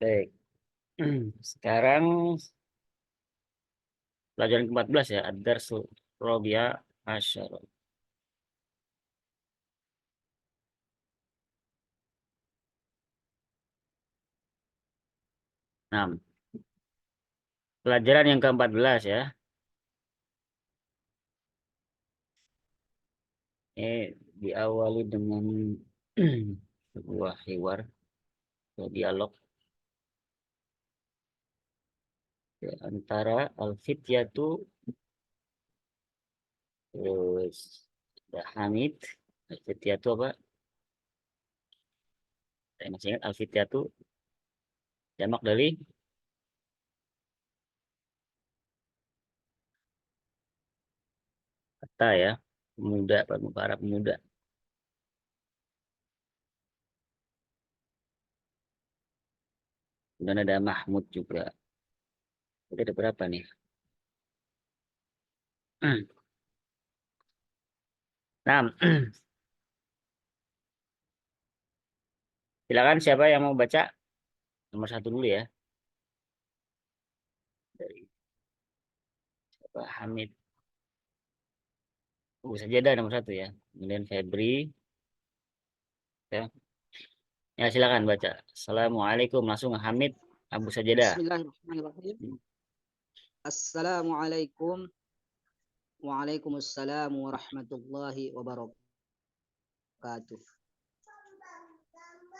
Baik. Sekarang pelajaran ke-14 ya, Ad-Darsul Rabi'a Asyar. 6. Pelajaran yang ke-14 ya. Diawali dengan sebuah hiwar atau dialog ya, antara Al-Fityatu terus ada Hamid. Al-Fityatu apa? Saya masih ingat Al-Fityatu jamak dari kata ya, pemuda, para pemuda. Dan ada Mahmud juga. Jadi ada berapa nih? Nah, silakan siapa yang mau baca nomor 1 dulu ya. Dari Pak Hamid. Saja ada nomor 1 ya. Kemudian Febri. Ya. Ya silakan baca. Assalamualaikum langsung Hamid Abu Sajadah. Bismillahirrahmanirrahim. Assalamualaikum. Waalaikumsalam warahmatullahi wabarakatuh.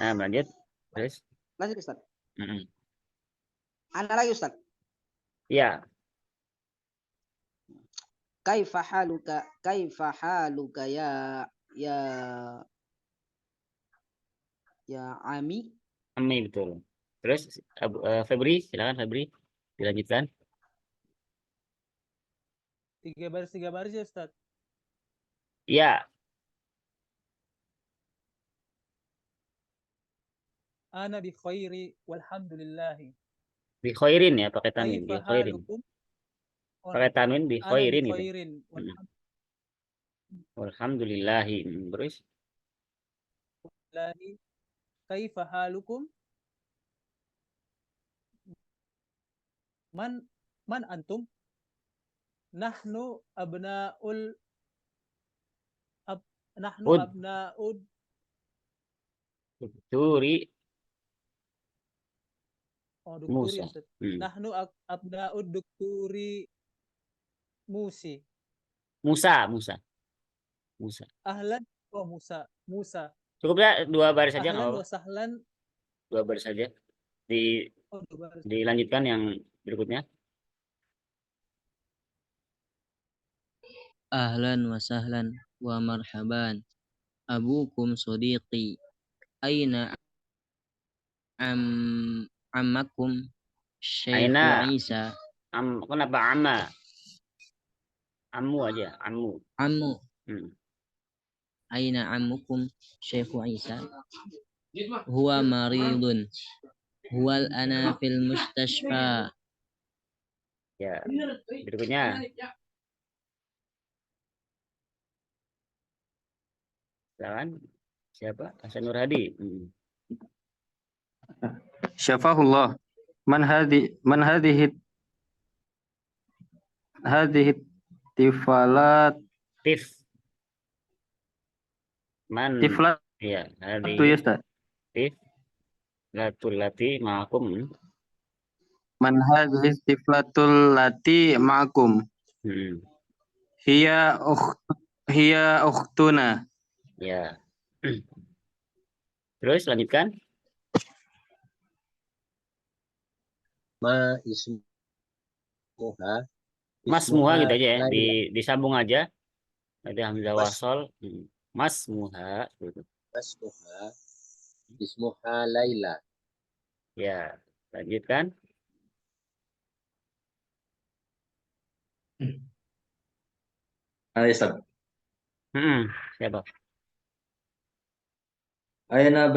Nah, lanjut. Terus. Lanjut Ustaz. Mm-mm. Anda lagi Ustaz. Ya. Kaifa haluka ya Ami. Ami betul. Terus Febri, silakan Febri dilanjutkan. 3 baris ya Ustaz. Ya. Ana bi khairi walhamdulillahi. Bi khairin ya, pakai tanwin, bi khairin. Pakai tanwin bi khairin gitu. Alhamdulillahi. Terus. Kaifa halukum? Man antum? Nahnu abna'ul abna'ud Turi Dukturi. Musa. Nahnu abna'ud Dukturi Musi. Musa. Ahlan Musa. Cukup ya 2 baris saja Ahlan wa sahlan. 2 baris saja. Dilanjutkan yang berikutnya. Ahlan wa sahlan wa marhaban. Abukum sodiqi. Aina ammakum Syekhu Isa. Kenapa amma? Ammu aja, ammu. Aina ammukum Syekhu Isa. Huwa maridun. Huwal ana fil mustashfa. Ya, berikutnya. Silakan. Siapa? Hasan Nur Hadi. Syafahullah. Man hadhihi tifalat tiflat ya itu ya Ustaz. Tiflatul lati ma'akum. Man hadhihi tiflatul lati ma'akum. Hiya ukhtuna. Ya. Terus lanjutkan. Masmuha gitu aja ya. Disambung aja. Ada hamzah wasol. Masmuha gitu. Ismuha Laila. Ya, lanjutkan. Ustaz. Siapa? Aina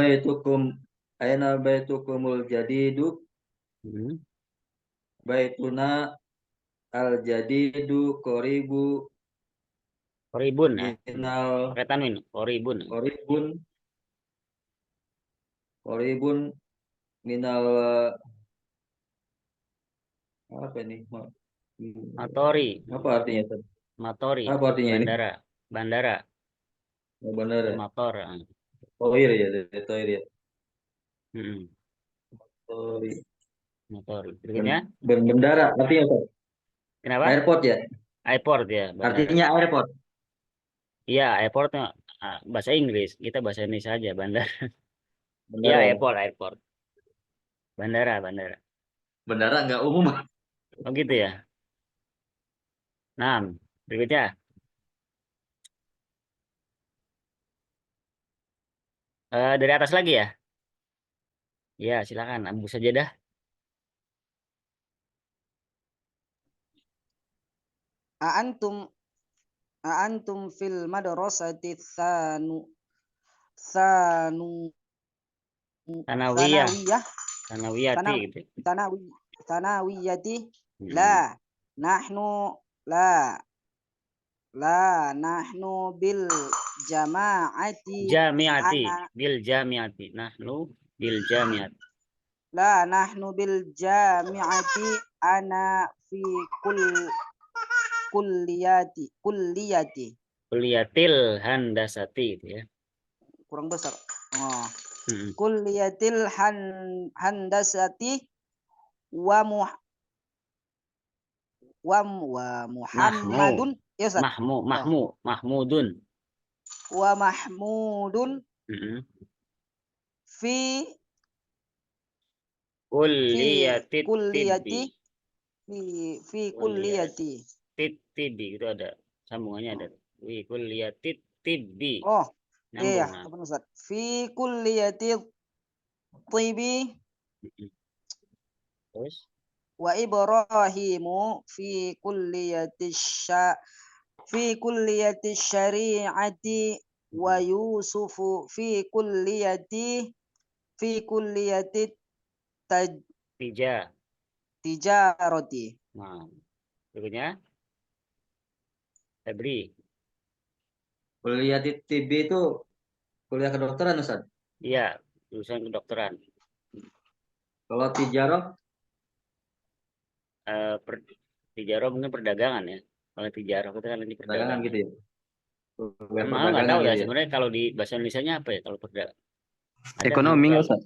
baitukumul jadidu. Baituna al jadidu koribun ya. Pakai tanwin. Koribun minal apa ini? Matori, Apa artinya, Ustaz? matori, Apa artinya ini? bandara, bandara, Oh, benar. motor. Toir ya, dari toir ya. Mm-mm, Toir. motor. Berikutnya, Bendara, artinya Ustaz? kenapa? Airport ya? Airport ya, bandara. Artinya airport. Iya, airportnya bahasa Inggris. Kita bahasa Indonesia aja, bandara. Iya, Bandara. airport, airport. Bandara, bandara. Bandara nggak umum. Oh gitu ya. Nah, berikutnya. Dari atas lagi ya? Ya, silakan. Abu saja dah. A'antum fil madrasati sanu Tanawiyah. sanawiyah Tanawiyati Tanaw- gitu. sanawiyati Hmm. nahnu la nahnu bil jama'ati Jamiati. ana Bil jamiati. Nahnu bil jamiati. la nahnu bil jami'ati ana fi kulliyati Kuliatil handasati gitu ya. kurang besar. Oh. Hmm. Kulliyatil handasati wa Muhammadun ya Ustaz. Mahmudun. Wa Mahmudun Hmm. fi Kuliatit kulliyati tibbi. fi kulliyati. Tibbi itu ada sambungannya ada. Wi kuliatit tibbi. Oh, iya, Nyambung. apa Ustaz? Fi kulliyati tibi Hmm. Terus wa Ibrahimu fi kulliyati syari'ati wa Yusufu fi kulliyati tiga. tijarati. Nah, berikutnya Febri. Kuliah di TB itu kuliah kedokteran, Ustaz. Iya, jurusan kedokteran. Kalau tijarah, Tijarah mungkin perdagangan ya. Kalau tijarah itu kan ini perdagangan perdagangan. gitu ya. Kuliah Emang nggak tahu perdagangan ya gitu ya. sebenarnya kalau di bahasa Indonesianya apa ya kalau perdagangan. Ekonomi nggak, Ustaz?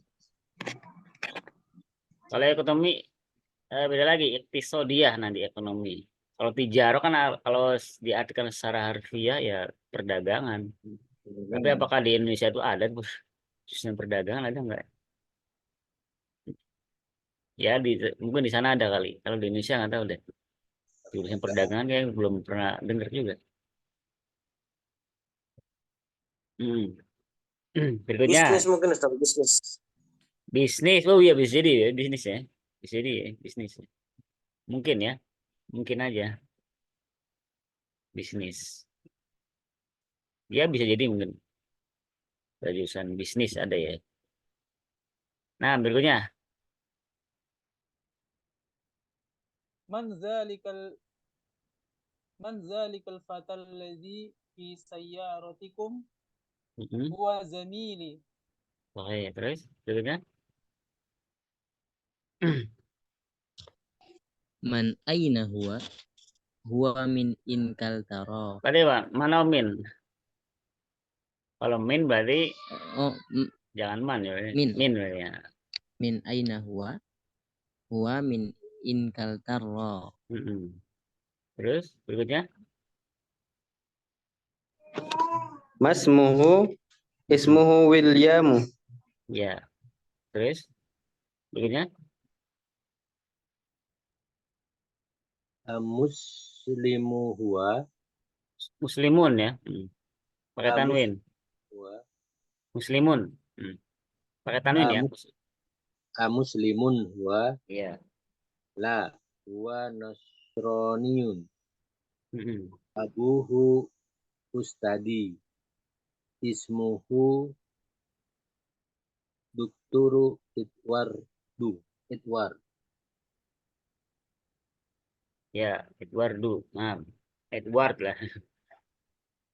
Kalau ekonomi beda lagi, iktisodiyah nanti ekonomi. Kalau tijarah kan kalau diartikan secara harfiah ya perdagangan. Tapi apakah di Indonesia itu ada sistem perdagangan ada nggak? Ya mungkin di sana ada kali. Kalau di Indonesia nggak tahu deh. Jurusan perdagangan kayak belum pernah dengar juga. Berikutnya Bisnis mungkin Ustaz, bisnis. bisnis. Oh iya bisa jadi ya bisnis ya. Bisa jadi ya bisnis. Mungkin ya. Mungkin aja bisnis. Ya bisa jadi mungkin. Jurusan bisnis ada ya. Nah, berikutnya. Man zalikal fatal ladzi fi sayyaratikum huwa zamili. Oke, terus berikutnya. Man aina huwa? Huwa min inkal taro. Tadi Pak, mana min? Kalau min berarti Oh, jangan man ya. Min. Min berarti ya. min aina huwa? Huwa min inkal taro. Terus berikutnya. Ismuhu Williamu. Ya. Terus berikutnya. Muslimu huwa. Muslimun ya. Pakai tanwin. Muslimun. Pakai tanwin ya. Muslimun huwa. Iya. La huwa nasroniyun. Abuhu ustadi. Ismuhu Dukturu Edward. Ya, Edwardu. Nah, Edward lah.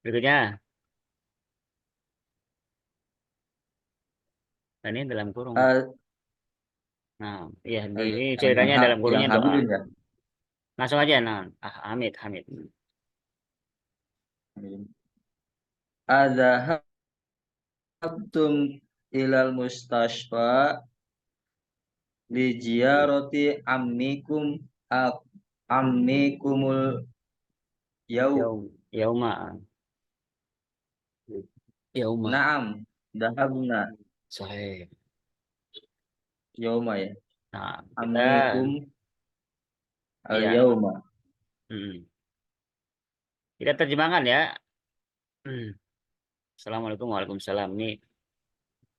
Berikutnya. Ini dalam kurung. Nah, iya Eh, ini yang ceritanya dalam gurunya doa. Hamidun ya. Langsung aja, nah, Hamid. Adzahabtum ilal mustashfa li ziyarati ammikumul Yauma. Yauma. Naam, dahabna Sahih. yauma ya. Nah, kita Ammikum al ya, yauma. kita terjemahkan ya. Assalamualaikum waalaikumsalam. Ini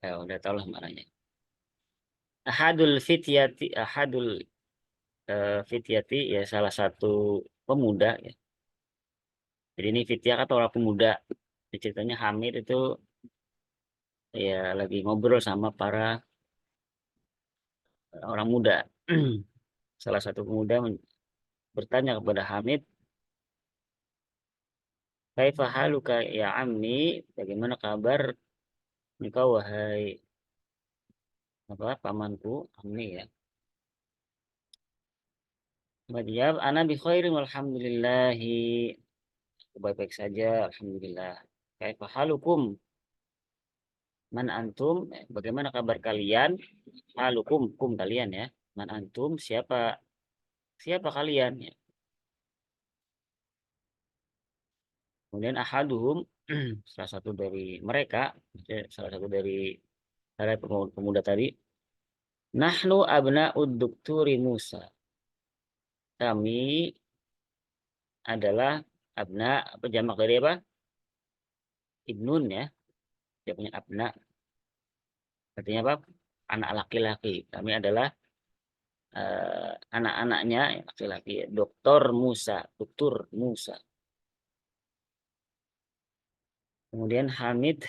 udah tahu lah maknanya. Ahadul fityati ya salah satu pemuda ya. Jadi ini fityah atau orang pemuda. Ini ceritanya Hamid itu ya lagi ngobrol sama para orang muda. Salah satu pemuda bertanya kepada Hamid, "Kaifa haluka ya ammi? Bagaimana kabar engkau wahai pamanku, ammi ya?" Menjawab, "Ana bi khairin walhamdulillahi." Baik-baik saja, alhamdulillah. Kaifa halukum? Man antum? Bagaimana kabar kalian? Halukum, kalian ya. Man antum? Siapa kalian ya? Kemudian ahaduhum, salah satu dari mereka, salah satu dari pemuda tadi, nahnu abna'ud dukturi Musa. Kami adalah abna, apa jamak dari apa? Ibnun ya. Dia punya abna. Artinya apa? Anak laki-laki. Kami adalah anak-anaknya laki-laki. Doktor Musa. Kemudian Hamid,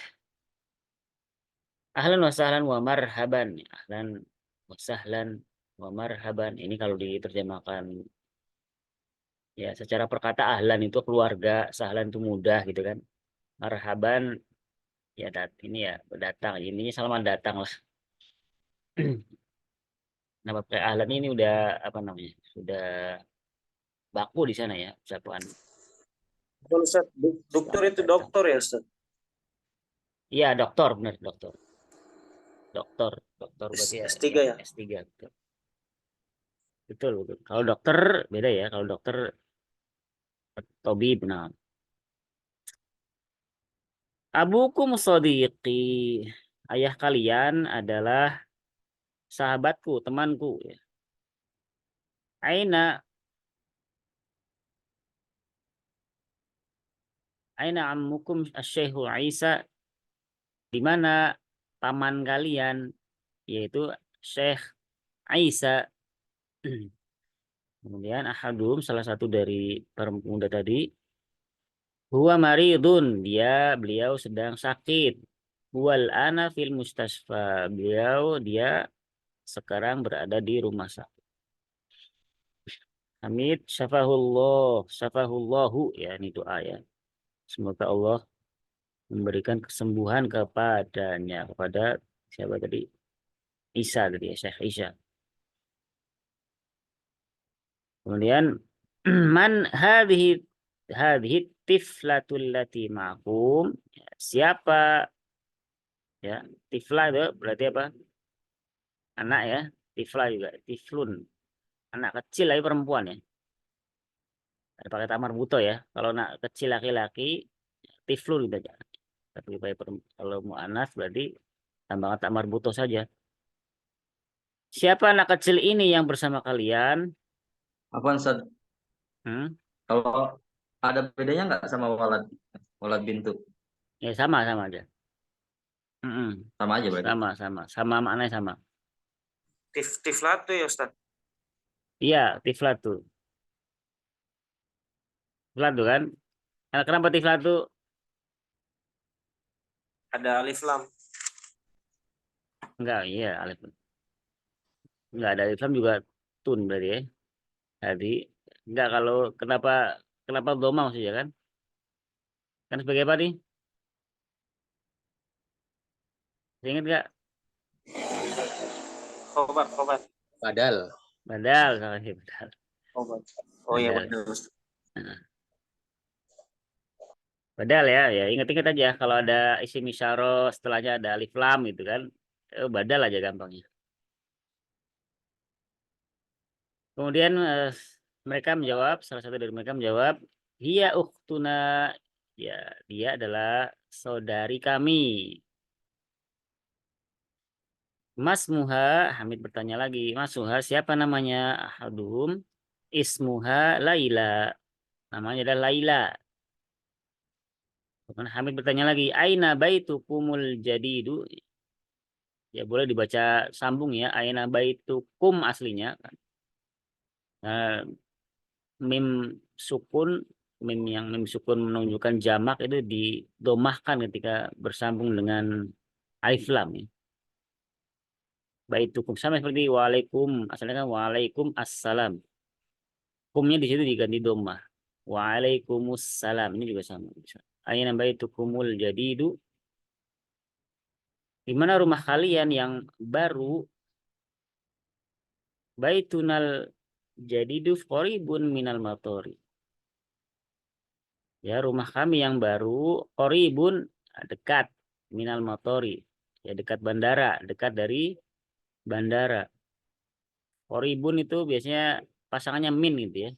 ahlan wa sahlan wa marhaban. Ahlan wa sahlan wa marhaban. Ini kalau diterjemahkan ya secara perkata ahlan itu keluarga, sahlan itu mudah gitu kan. Marhaban ya ini ya datang. Ininya selamat datang lah. Nah, pakai ahlan ini udah apa namanya? Sudah baku di sana ya, ucapan. Kalau Ustaz, dokter itu dokter ya Ustaz? Iya, dokter benar, dokter. Dokter berarti ya, S3 ya? S3 betul. Betul. Kalau dokter beda ya, kalau dokter tabib benar. Abukum shadiqi. Ayah kalian adalah sahabatku, temanku ya. Aina ammukum asy-Syaikhu Isa, di mana paman kalian yaitu Syekh Isa. Kemudian ahadum salah satu dari para pemuda tadi, huwa maridun, beliau sedang sakit. Wal ana fil mustasfa, dia sekarang berada di rumah sakit. Hamid syafahullahu ya, ini doa ya. Semoga Allah memberikan kesembuhan kepadanya, kepada siapa tadi? Isa tadi ya, Syekh Isa. Kemudian man hadhihi tiflatul lati ma'akum, siapa ya, tifla itu berarti apa? Anak ya, tifla juga, tiflun, anak kecil lagi perempuan ya. Ada pakai tamar buto ya. Kalau anak kecil laki-laki tiflun gitu aja. Tapi kalau mau anas berarti tambahkan tamar buto saja. Siapa anak kecil ini yang bersama kalian? Apa Ustaz? Kalau ada bedanya nggak sama walad bintu? Ya sama aja. Sama aja berarti. Sama maknanya sama. Tiflatu ya Ustaz? Iya, tiflatu. Tiflatu kan? Kenapa tiflatu? Ada alif lam. Enggak, iya alif. Enggak ada alif lam juga tun berarti ya. Jadi enggak, kalau kenapa doma maksudnya kan? Kan sebagai apa nih? Ingat enggak? Khobar. Badal. Badal, sahih, badal. Oh iya Badal. benar Ustaz. Badal ya, ya ingat-ingat aja kalau ada isim isyarah setelahnya ada alif lam gitu kan. Badal aja gampangnya. Kemudian mereka menjawab, salah satu dari mereka menjawab, hiya ukhtuna, ya dia adalah saudari kami. Mas Muha, Hamid bertanya lagi, Mas Muha siapa namanya? Ahaduhum ismuha Laila. Namanya adalah Laila. Kemudian Hamid bertanya lagi, aina baitukumul jadidu? Ya boleh dibaca sambung ya, aina baitukum aslinya. Nah, mim sukun, mim sukun menunjukkan jamak itu didomahkan ketika bersambung dengan alif lam ya. Baitukum sama seperti waalaikum, asalnya kan waalaikum assalam. Kumnya di situ diganti domah. Waalaikumsalam ini juga sama. Aina baitukumul jadidu. Di mana rumah kalian yang baru? Baitunal jadidu qaribun minal matori. Ya, rumah kami yang baru qaribun dekat minal matori. Ya, dekat bandara, dekat dari bandara. Qaribun itu biasanya pasangannya min gitu ya.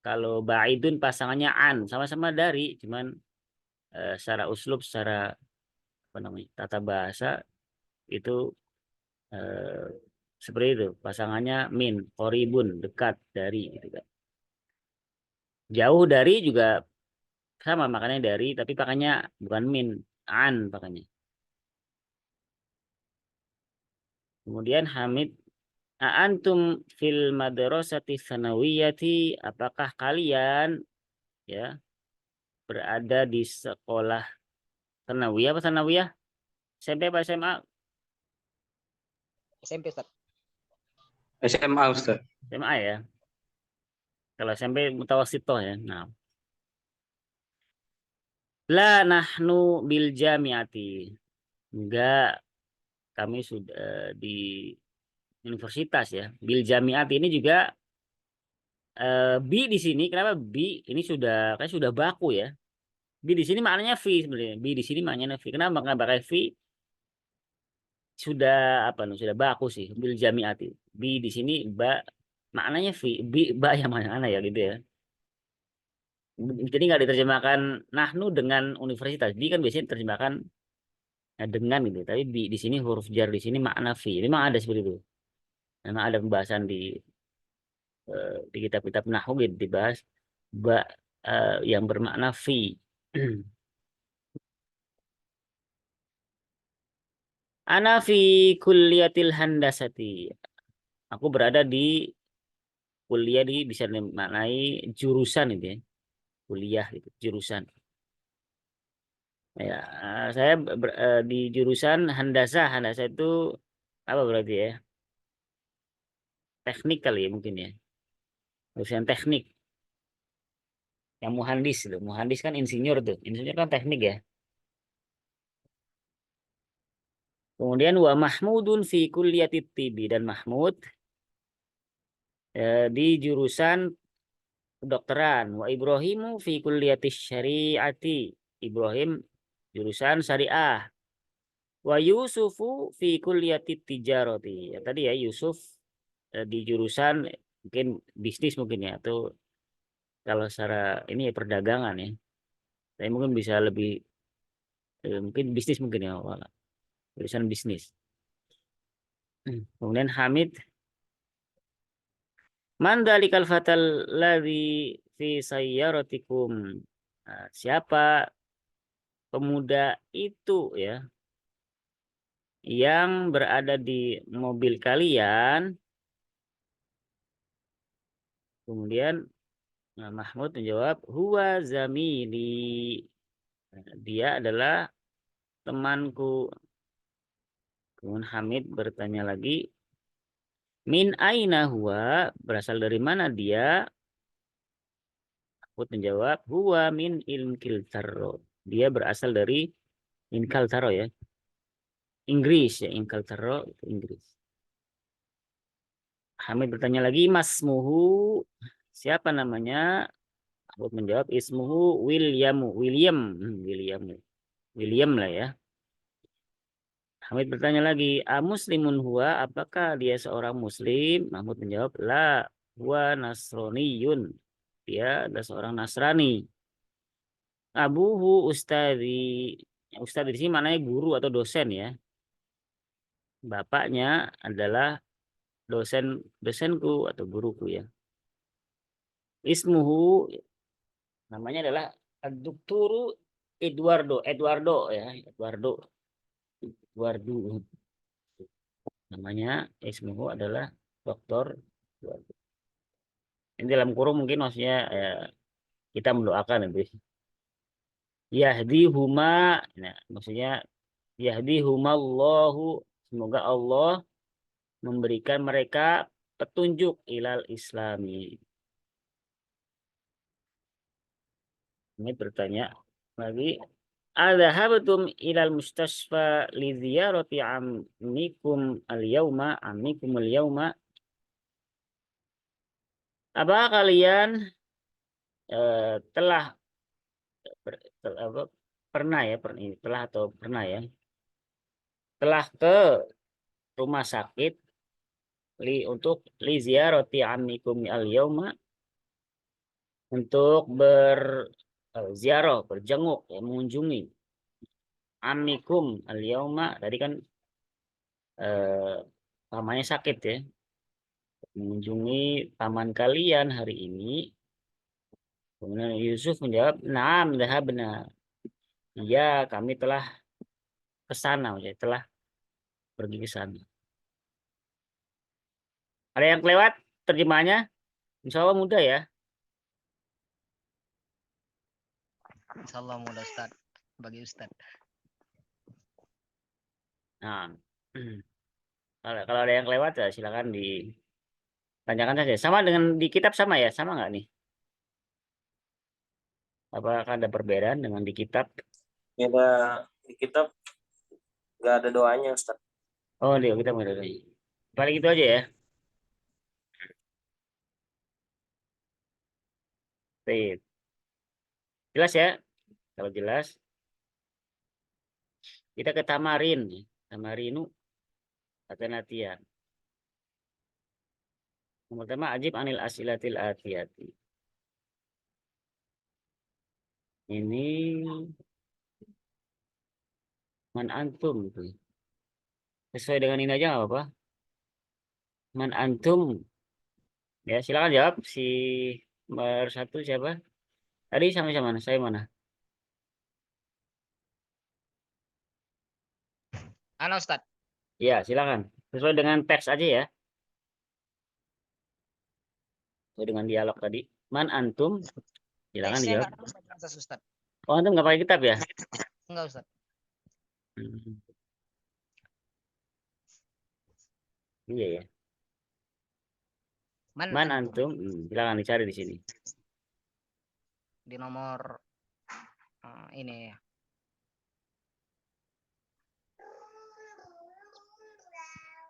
Kalau baidun pasangannya an, sama-sama dari, cuman secara uslub, secara apa namanya, tata bahasa itu eh, seperti itu. Pasangannya min, qaribun, dekat dari gitu kan. Jauh dari juga sama makanya dari, tapi pakainya bukan min, an pakainya. Kemudian Hamid, antum fil madrasati sanawiyati, apakah kalian ya berada di sekolah sanawiyah apa sanawiyah? SMP apa SMA? SMP Ustaz. SMA Ustaz. SMA ya. Kalau SMP mutawassithah ya. Nah. La nahnu bil jamiati. Enggak, kami sudah di universitas ya. Bil jamiati ini juga bi di sini. Kenapa bi? Ini sudah kayak sudah baku ya. Bi di sini maknanya fi sebenarnya. Bi di sini maknanya fi. Kenapa nggak pakai fi? Sudah apa nih? Sudah baku sih. Bil jamiati. Bi di sini ba maknanya fi. Bi ba yang mana ya gitu ya. Jadi nggak diterjemahkan nahnu dengan universitas. Bi kan biasanya diterjemahkan dengan gitu. Tapi di sini huruf jar di sini makna fi. Memang ada seperti itu. Memang ada pembahasan di kitab-kitab nahwu gitu dibahas ba yang bermakna fi. Ana fi kulliyatil handasati. Aku berada di kuliah di bisa dimaknai jurusan itu ya. Kuliah gitu, jurusan. Ya, saya di jurusan handasah. Handasah itu apa berarti ya? Teknik kali ya mungkin ya. Jurusan teknik. Yang muhandis itu. Muhandis kan insinyur tuh. Insinyur kan teknik ya. Kemudian wa Mahmudun fi kulliyati tibi, dan Mahmud di jurusan kedokteran. Wa Ibrahimu fi kulliyati syariati. Ibrahim jurusan syariah. Wa Yusufu fi kulliyati tijarati. Ya, tadi ya Yusuf di jurusan mungkin bisnis mungkin ya, atau kalau secara ini ya perdagangan ya. Tapi mungkin bisa lebih mungkin bisnis mungkin ya, jurusan bisnis. Kemudian Hamid, man dalikal fatal ladzi fi sayyaratikum. Nah, siapa pemuda itu ya yang berada di mobil kalian? Kemudian Mahmud menjawab, huwa zamili. Dia adalah temanku. Kemudian Hamid bertanya lagi, min aina huwa, berasal dari mana dia? Mahmud menjawab, huwa min Inkaltaro. Dia berasal dari Inkaltaro ya. Inggris ya, Inkaltaro itu Inggris. Hamid bertanya lagi, Masmuhu, siapa namanya? Mahmud menjawab, Ismuhu William. William lah ya. Hamid bertanya lagi, Muslimun huwa, apakah dia seorang muslim? Mahmud menjawab, la, huwa nasroniyun. Dia adalah seorang Nasrani. Abuhu ustadi. Ustadi di sini maknanya guru atau dosen ya. Bapaknya adalah dosenku atau guruku ya. Ismuhu, namanya adalah Dukturu Eduardo ya, Eduardo. Namanya ismuhu adalah Doktor Eduardo. Ini dalam kurung mungkin maksudnya kita mendoakan itu. Yahdihuma, nah, maksudnya yahdihumallahu, semoga Allah memberikan mereka petunjuk ilal islami. Ini bertanya lagi, adhahabtum ilal mustasfa li ziyarati ammikum al-yauma. Apakah kalian telah pernah ya, telah ke rumah sakit untuk li ziyarati ammikum al-yauma, untuk berziarah, berjenguk, ya, mengunjungi amikum al-yauma, tadi kan pamannya sakit ya, mengunjungi paman kalian hari ini. Kemudian Yusuf menjawab, "Na'am dhahabna." Iya, kami telah ke sana, telah pergi ke sana. Ada yang kelewat terjemahnya? Insya Allah mudah ya. Insyaallah mudah Ustaz. Bagi Ustaz. Nah, kalau ada yang kelewat ya silakan ditanyakan saja. Sama dengan di kitab sama ya? Sama nggak nih? Apakah ada perbedaan dengan di kitab? Beda di kitab nggak ada doanya Ustaz. Oh, di kitab nggak ada doanya. Paling itu aja ya. Baik. Jelas ya? Kalau jelas, kita ke tamarin. Tamarinu atau latihan. Yang pertama, ajib anil asilatil atiyati. Ini man antum gitu. Sesuai dengan ini aja nggak apa-apa. Man antum. Ya, silakan jawab si nomor 1 siapa? Tadi sama-sama mana? Saya mana? Ana Ustaz. Ya, silakan. Sesuai dengan teks aja ya. Sesuai dengan dialog tadi. Man antum. Silakan Teksnya dijawab. enggak ada Ustaz. Oh, antum nggak pakai kitab ya? Enggak Ustaz. Iya ya. Man Man antum. Silakan dicari di sini. di nomor ini ya.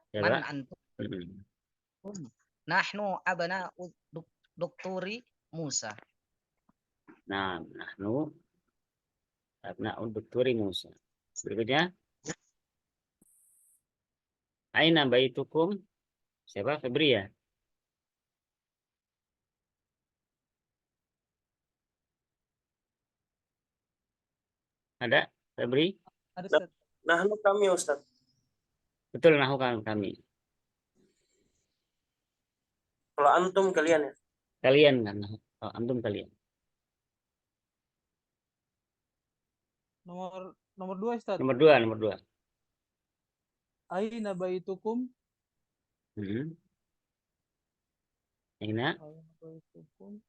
Siapa? Man antum. Nahnu abna'u Dokturi Musa. Nah, nahnu abna'u Dokturi Musa. Berikutnya. Aina baitukum. Siapa? Febri ya? Ada? Febri? Ada Ustaz. Nahnu kami Ustaz. Betul, nahu kami. Kalau antum kalian ya. Kalian kan? Oh, antum kalian. Nomor 2 Ustaz. Nomor 2. Aina baitukum? Aina? Aina baitukum?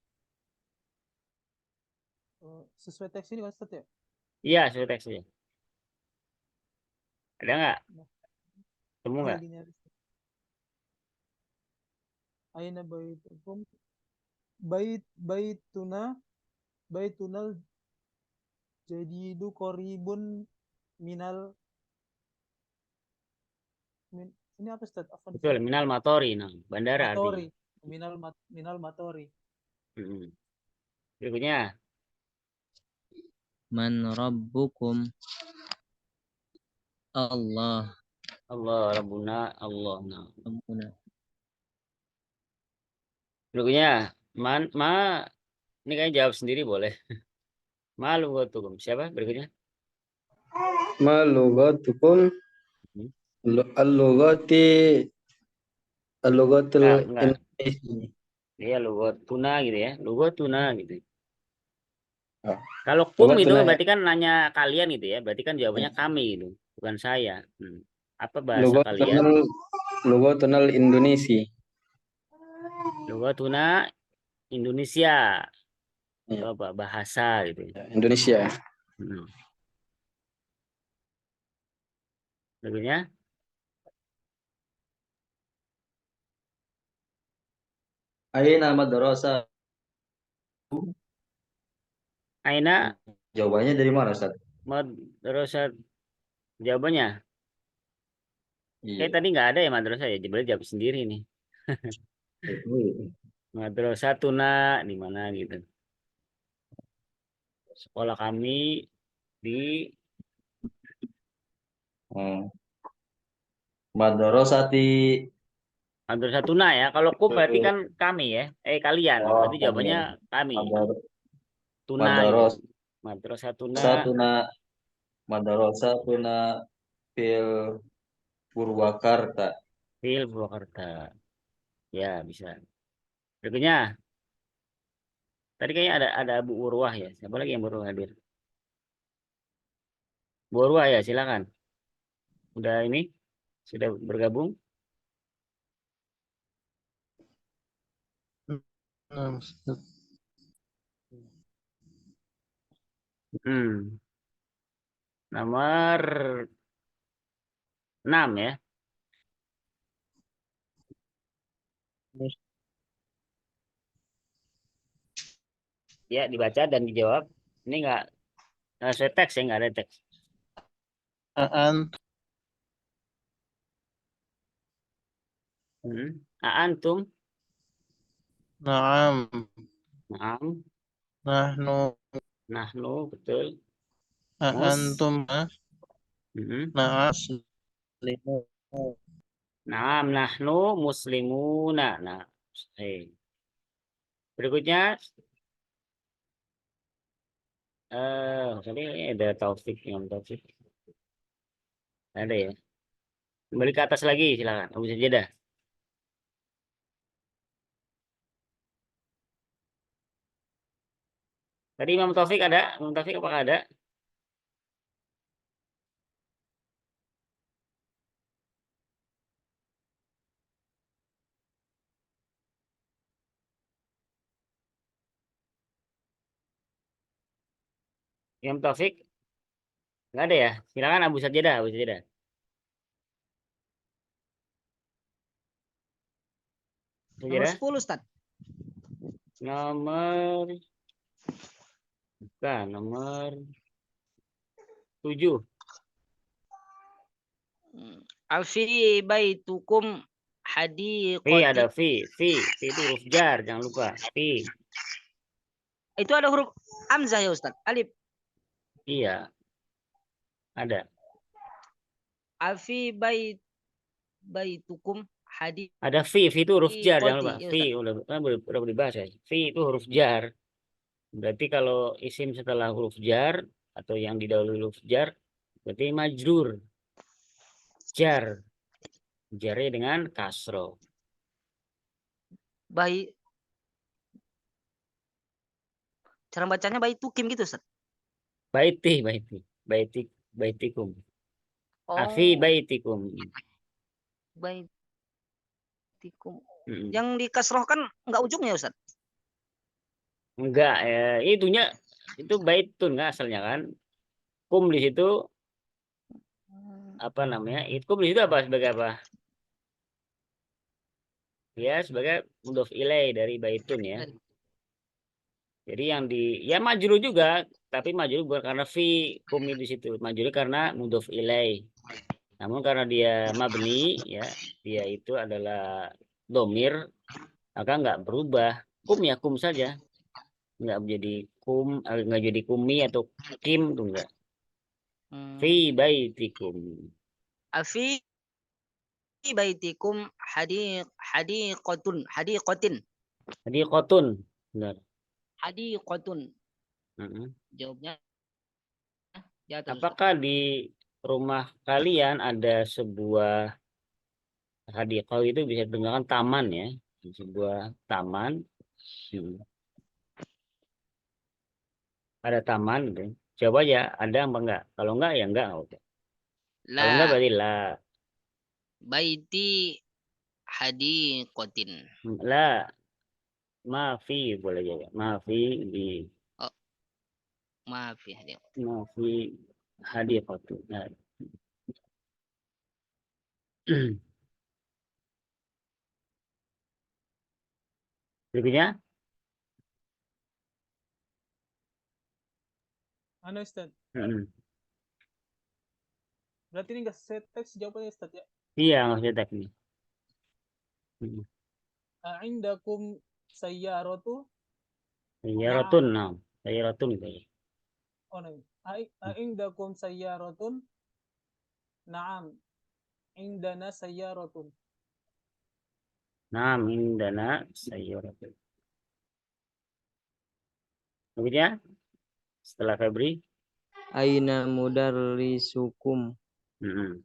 Sesuai teks ini kan Ustaz ya? Iya, sesuai teksnya. Ada nggak? Temu nggak? Aina baitukum? Baitunal jadidu koribun minal Ini apa Ustaz? Afwan, Betul, Ustaz. minal matori. Nah, bandara Matori. artinya. Minal matori. Mm-mm. Berikutnya, Man rabbukum? Allah Allah Rabbuna Allah. Nah, Rabbuna. berikutnya, ini kayaknya jawab sendiri boleh. Malu tukum. Siapa berikutnya? Ma lugatukum Hmm. al-lugati al-lugatul Enggak. Indonesia. Iya, tuna gitu ya. Tuna gitu. Ah, Kalau kum itu lugatuna berarti kan nanya kalian gitu ya. Berarti kan jawabannya kami gitu, bukan saya. Apa bahasa kalian? lugatunal Indonesia. Tuna Indonesia. Ya, Atau apa bahasa gitu. Indonesia. Hmm. Berikutnya, Aina madrasah. Aina Jawabannya dari mana, Ustaz? madrasah. Jawabannya kayak Iya. tadi nggak ada ya madrasah ya. Boleh jawab sendiri nih. Madrasah tuna di mana gitu. Sekolah kami di Hmm. Madrasati. madrasah tuna ya. Kalau kum berarti kan kami ya. Kalian. Oh, Berarti jawabannya kami. Madar- Tuna gitu. Madaros Madrasah tuna Tuna Madrasah Tuna Fil Purwakarta. Fil Purwakarta. Ya, bisa. Berikutnya, tadi kayaknya ada Abu Urwah ya. Siapa lagi yang baru hadir? Bu Urwah ya, silakan. Udah ini sudah bergabung? Hmm. Nomor 6 ya. Ya, dibaca dan dijawab. Ini enggak sesuai teks ya, enggak ada teks. Antum, Naam. naam, Nahnu. nahnu, betul. Antum. Mm-mm. Na'aslimu. Naam, nahnu muslimuna. Nah, berikutnya tadi ada Taufik yang Taufik. Ada ya. Kembali ke atas lagi, silakan. Abu Sajadah. Tadi Imam Taufik ada? Imam Taufik apakah ada? Imam Taufik? Nggak ada ya? Silakan Abu Sajadah, Abu Sajadah. Nomor Sajadah. 10 Ustaz. Nomor bukan, nomor 7. Alfi baitukum Fi ada hadiqati. fi itu huruf jar, jangan lupa. Fi. Itu ada huruf hamzah ya Ustaz. Alif. Iya. Ada. Alfi baitukum hadiqati. Ada fi itu huruf jar, jangan lupa. Ya, Fi Ustaz. udah dibahas ya. Fi itu huruf jar. Berarti kalau isim setelah huruf jar atau yang didahului huruf jar berarti majrur. Jar. Jarnya dengan kasro. Baik. Cara bacanya baitukim gitu Ustaz. Baitikum. Oh, Afi baitikum. baitikum. Mm-mm. Yang dikasrohkan enggak ujungnya Ustaz. Enggak, itunya itu baitun nggak asalnya kan. Kum di situ apa namanya? Kum di situ apa sebagai apa? Ya, sebagai mudhof ilai dari baitun ya. Jadi yang ya majrur juga, tapi majrur bukan karena fi kum di situ. Majrur karena mudhof ilai. Namun karena dia mabni, ya, dia itu adalah domir, maka nggak berubah. Kum ya kum saja, nggak menjadi kum, nggak jadi kumi atau kim tuh enggak. Fi baitikum. Afi baitikum hadiqatin. Jadi kotun, benar. Hadiqatun. Mm-mm. Jawabnya di atas. Apakah di rumah kalian ada sebuah hadiqah itu bisa digunakan taman ya, sebuah taman. Hmm. Ada taman gitu. Coba aja ada apa enggak? Kalau enggak ya enggak. Udah. Kalau enggak La berarti la. baiti hadiqatin. La maafi boleh juga. Maafi di Oh, maaf ya. maafi hadiqah. Nah. Berikutnya, Ano Ustaz? mm-mm. Berarti ini nggak set teks jawabannya Ustaz ya? Iya nggak usah teknik. Mm-mm. A'indakum sayyaratu? Sayyaratun, nah, sayyaratun gitu ya. Oh, no. A'indakum sayyaratun? Naam. Indana sayyaratun. Nah, indana sayyaratun. Berikutnya, setelah Febri, Aina mudarrisukum. mm-mm.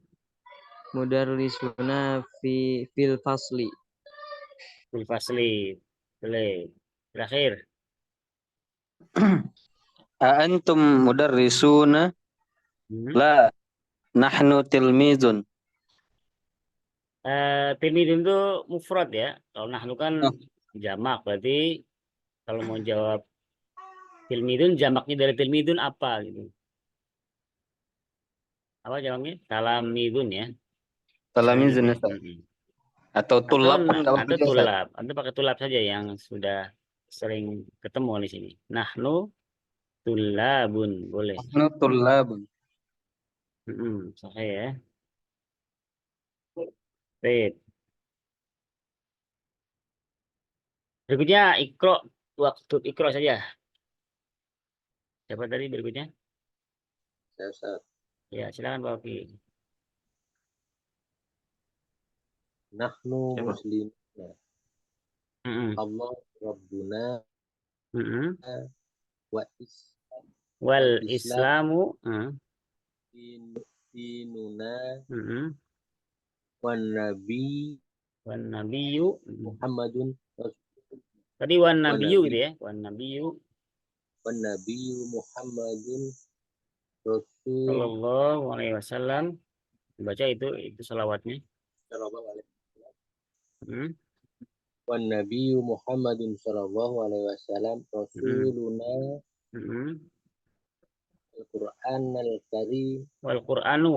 Mudarrisuna fil fasli. Fil fasli, boleh. Terakhir, Antum mudarrisuna? mm-hmm. La, nahnu tilmizun. Tilmidun itu mufrad ya. Kalau nahnu kan Oh, jamak, berarti kalau mau jawab tilmidun, jamaknya dari tilmidun apa gitu? Apa jawabnya? Talamidun ya. talamizun Selanjutnya, Ustaz. mm-mm. Atau Atau tulab pun nggak apa-apa atau juga, Ustaz. tulab, atau pakai tulab saja yang sudah sering ketemu di sini. Nahnu tulabun, boleh. Nahnu tullabun. Sahih ya. Baik. Berikutnya ikro, waktu ikro saja. Siapa tadi berikutnya? Saya Ustaz. Ya, silakan Pak Oki. Nahnu Siapa? muslim. Mm-mm. Allah Rabbuna Mm-mm. wa is Wal wal Islam Islamu, dinuna mm-mm. wan nabi Wan Nabiyu, Muhammadun tadi wan wan Nabiyu nabi gitu ya, wan Nabiyu Muhammadun Rasul Sallallahu Alaihi Wasallam. Baca itu salawatnya. sallallahu alaihi wasallam. Mm-mm. Wan nabi Muhammadun sallallahu alaihi wasallam Mm-mm. rasuluna Mm-mm. al-Qur'an al-Karim Wal Qur'anu,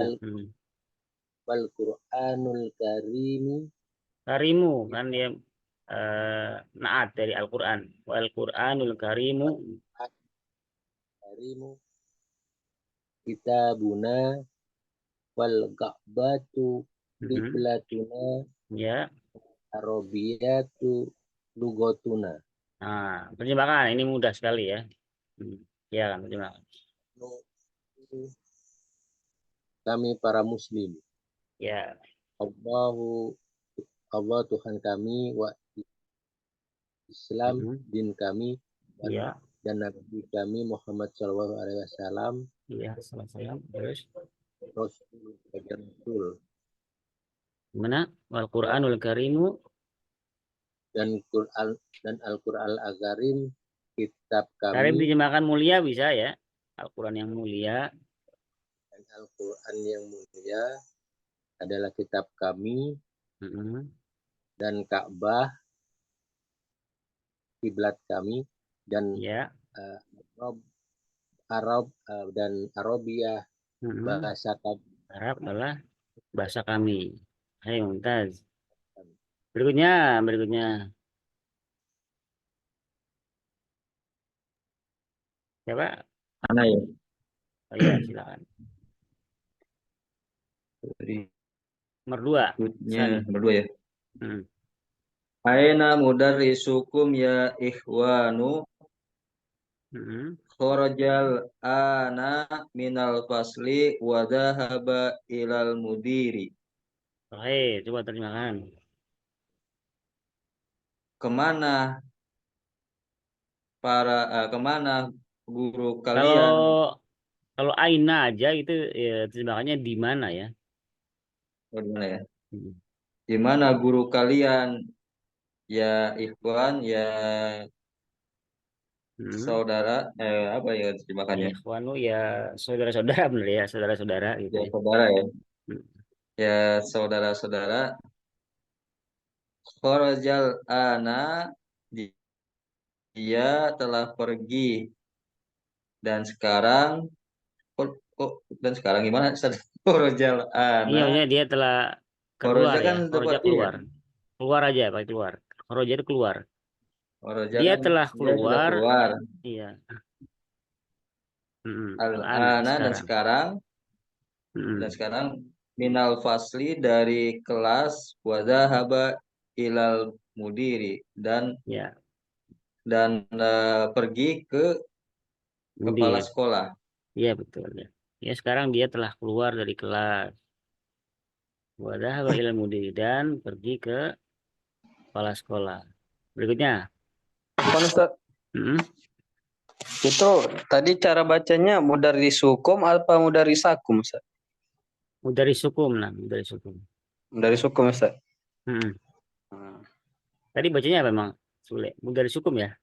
wal Qur'anul Karim Karimu kan dia naat dari Al-Qur'an. Wal Qur'anul Karimu, Karimu kitabuna wal Ka'batu mm-mm. qiblatuna Ya. Arabiyatu lugotuna. Nah, terjemahkan ini mudah sekali ya. Ya kan terjemahkan. Kami para muslim. Ya. Allah Tuhan kami wa Islam Mm-mm. din kami Ya. dan Nabi kami Muhammad Shallallahu Alaihi Wasallam Iya, salam. Terus Rasul sebagai Rasul mana? Wal Qur'anul Karimu, dan Quran dan Al-Quran Al-Karim kitab Karim kami terjemahkan mulia bisa ya. Al-Qur'an yang mulia. dan Al-Quran yang mulia adalah kitab kami Mm-mm. dan Ka'bah kiblat kami dan Ya. Arab dan Arabia Mm-mm. bahasa kami. Arab adalah bahasa kami. Hai, Mumtaz. Berikutnya. Siapa? Mana ya? Oh iya, silakan. Nomor 2. Berikutnya Sani. nomor 2 ya. Hmm. Aina mudarrisukum ya ikhwanu Hmm. kharajal ana minal fasli wa dhahaba ilal mudiri. Oke, coba terjemahkan. Kemana kemana guru Kalau kalian? kalau aina aja itu ya terjemahannya di mana ya? Bagaimana ya? Hmm. Di mana guru kalian ya ikhwan ya Hmm. saudara apa ya terjemahkannya? Ikhwanu ya saudara-saudara bener ya, saudara-saudara gitu Ya ya. saudara ya. Hmm. Ya saudara-saudara kharajal ana dia telah pergi dan sekarang dan sekarang gimana? Kharajal Iya, ana maksudnya dia telah keluar kharaja ya. kan Kharaja tempat keluar. Keluar aja, pakai keluar. Kharaja itu keluar. kharaja Dia kan telah dia sudah keluar. keluar. Iya. Al-an Al-ana dan sekarang. dan Mm-mm. sekarang minal fasli dari kelas wadahaba ilal mudiri Ya, dan pergi ke kepala mudir. sekolah. Iya betul ya. Ya sekarang dia telah keluar dari kelas. Wadahaba ilal mudir dan pergi ke kepala sekolah. Berikutnya. Bang Ustaz, Mm-mm. itu tadi cara bacanya mudarrisukum apa mudarrisakum Ustaz? Mudarisukum nah, mudarisukum. Mudarrisukum Ustaz. Mm-mm. Hmm. Tadi bacanya apa memang? Sule. Mudarisukum ya.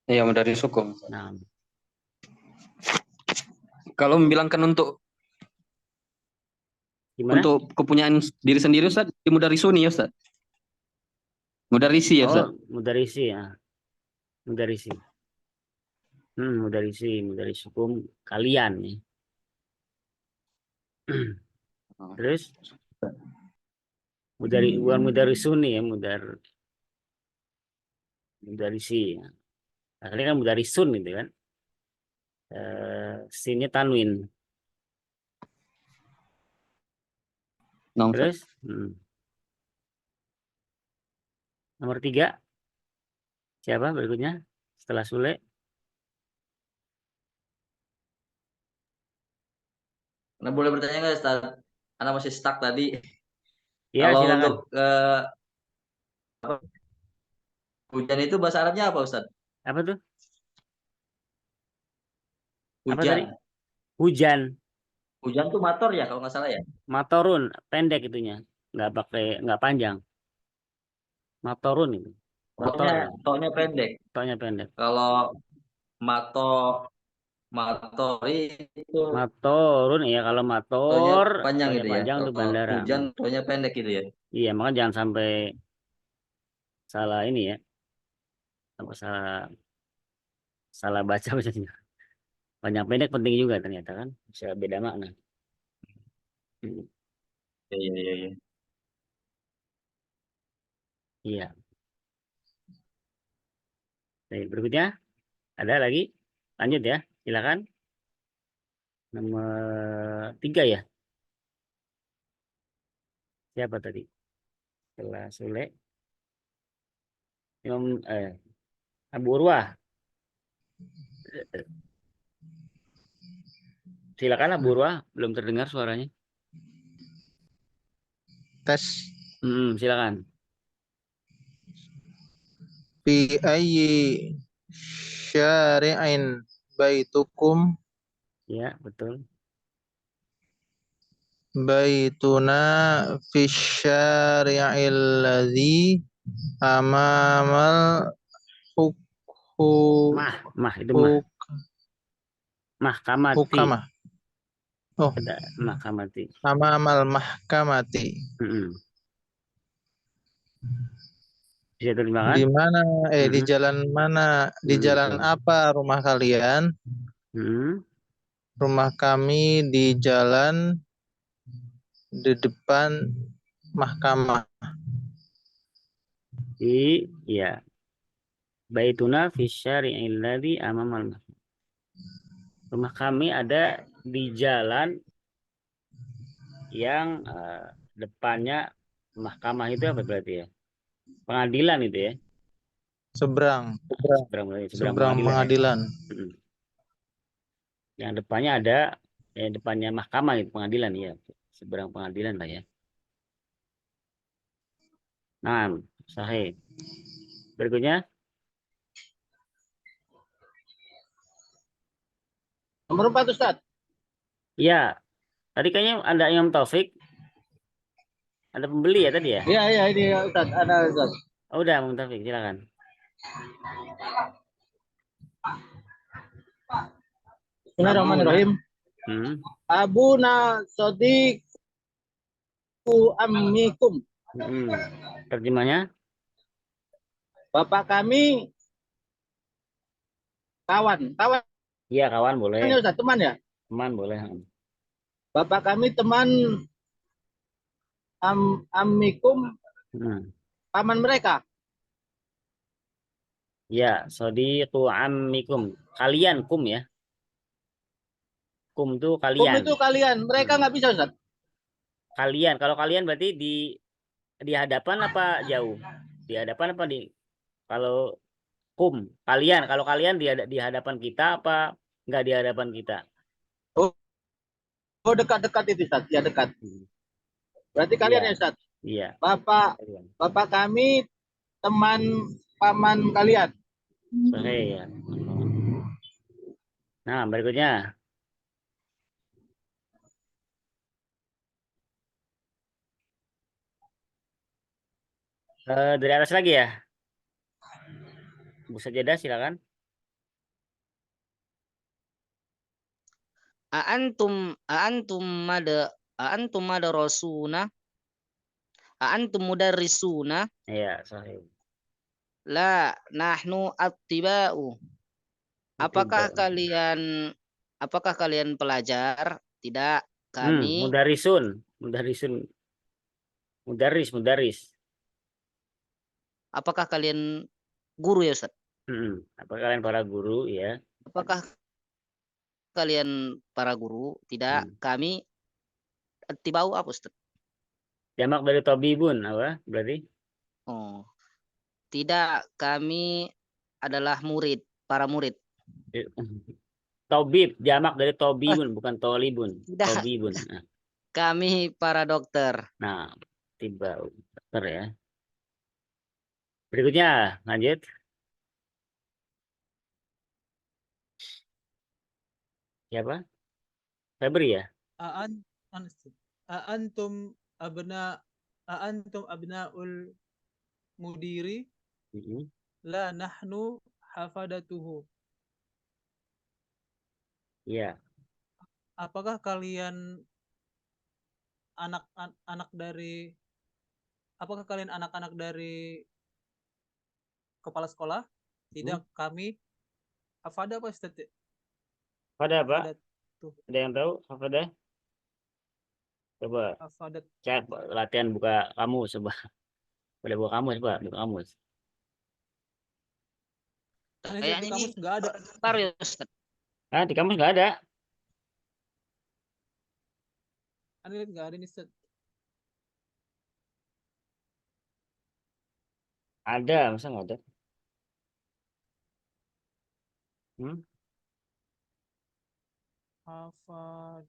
Iya, mudarrisukum. Nah, Kalau membilangkan gimana? untuk kepunyaan diri sendiri Ustaz, di mudarrisuni ya Ustaz. Mudarrisi ya Oh, Ustaz. mudarisi ya. Mudarisi. Mudarisi, mudarisukum kalian nih. Terus bukan mudarisuni ya, mudarisi. Ya. Akhirnya kan mudarisun gitu kan. Sinnya tanwin. Nah, Ustaz. Terus nomor 3 siapa berikutnya setelah Sule? Nah, boleh bertanya nggak, Ustaz? Anak masih stuck tadi. Ya Kalau silakan. untuk hujan itu bahasa Arabnya apa, Ustaz? Apa tuh? Apa tadi? Hujan. Hujan. Hujan tuh motor ya kalau nggak salah ya. Matorun pendek itunya, nggak panjang. Matorun itu. Toknya Motor, toknya pendek. toknya pendek. Kalau mato matori itu Matorun ya kalau toknya motor, panjang toknya gitu ya. panjang itu Kalau bandara. hujan toknya pendek gitu ya. Iya, makanya jangan sampai salah ini ya, sampai salah salah baca bacanya. Panjang pendek penting juga ternyata kan, bisa beda makna. Hmm. Iya, iya, iya. Iya. Baik, berikutnya ada lagi, lanjut ya, silakan. Nomor 3 ya, siapa tadi? Setelah Sule, Imam Abu Urwah, silakan Abu Urwah, belum terdengar suaranya. Tes. Silakan. Fi ayyi syari'in baitukum Ya, betul. baituna fi syari'il ladzi amamal hukhu Mah itu mah. huk Mahkamati. hukamah. Oh, Ada mahkamati. amamal mahkamati. Bisa terjemahkan? Di mana di jalan mana? Di jalan Betul. apa rumah kalian? Rumah kami di jalan di depan mahkamah. Ya. Baituna fi syari'il ladzi amamal mahkamah. Rumah kami ada di jalan yang depannya mahkamah itu apa berarti ya? Pengadilan itu ya. Seberang. Seberang Seberang pengadilan ya. pengadilan. Mm. Yang depannya ada depannya mahkamah itu pengadilan ya. Seberang pengadilan lah ya. Nah, sahih. Berikutnya, Nomor 4 Ustaz. iya. Tadi kayaknya ada Imam Taufik, ada pembeli ya tadi ya? Iya, iya, ini Ustaz, ada Ustaz. Oh, udah Imam Taufik, silakan. Bismillahirrahmanirrahim. Hmm. Abuna sodiku amikum. Hmm. Terjemahnya? Bapak kami kawan. Kawan Iya, kawan boleh. ya Ustaz, teman ya? Teman boleh. Bapak kami teman amikum, Hmm. paman mereka. Ya, sodiqu ammikum. Kalian kum ya. Kum tuh Kum kalian. itu kalian, mereka nggak bisa Ustaz. Kalian, kalau kalian berarti di hadapan apa jauh? Di hadapan apa kalau kum kalian, kalau kalian di hadapan kita apa enggak di hadapan kita? Oh, dekat-dekat itu Ustaz, ya dekat. Hmm. Berarti kalian Iya. ya Ustaz. Iya. Kalian. Bapak kami teman paman kalian. Sahih ya. Nah, berikutnya. Dari atas lagi ya. Bu Sajadah silakan. Aantum madarasuna aantum mudarrisuna Iya, sahih. la nahnu attiba'u. Apakah kalian pelajar? Tidak, kami Mudarrisun. Mudarris. apakah kalian guru ya Ustaz? Apakah kalian para guru ya? Apakah kalian para guru? Tidak, kami attiba'u apa Ustaz? Jamak dari tobibun apa berarti? Oh. Tidak, kami adalah murid, para murid. Tobib, jamak dari tobibun, bukan tolibun. Tidak. Tobibun. Nah. Kami para dokter. Nah, tiba dokter ya. Berikutnya, lanjut. Siapa? Febri ya? Aantum abnaul mudiri la nahnu hafadatuhu. Iya. Apakah kalian anak-anak dari kepala sekolah? Tidak, kami hafada apa Ustaz? Hafada apa? Tuh. Ada yang tahu hafada? Coba Hafadat. cek latihan buka kamus coba. Boleh buka kamus, Pak, buka kamus. Di kamus nggak ada. Ah, di kamus nggak ada. Anda lihat nggak ada nih Ustaz? Ada, masa nggak ada? Hafad.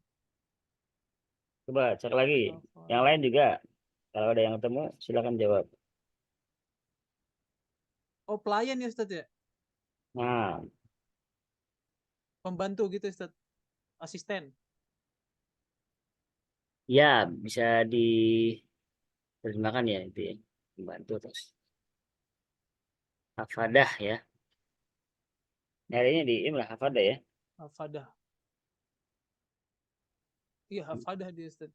Coba cek lagi. Yang lain juga. Kalau ada yang ketemu, silakan jawab. Oh, pelayan ya Ustaz ya? Nah, Pembantu gitu Ustaz. Asisten. ya bisa diterjemahkan ya itu ya. Pembantu terus. Hafadah ya. Nyarinya di imlah hafadah ya. Hafadah. Iya, hafadah dia Ustaz.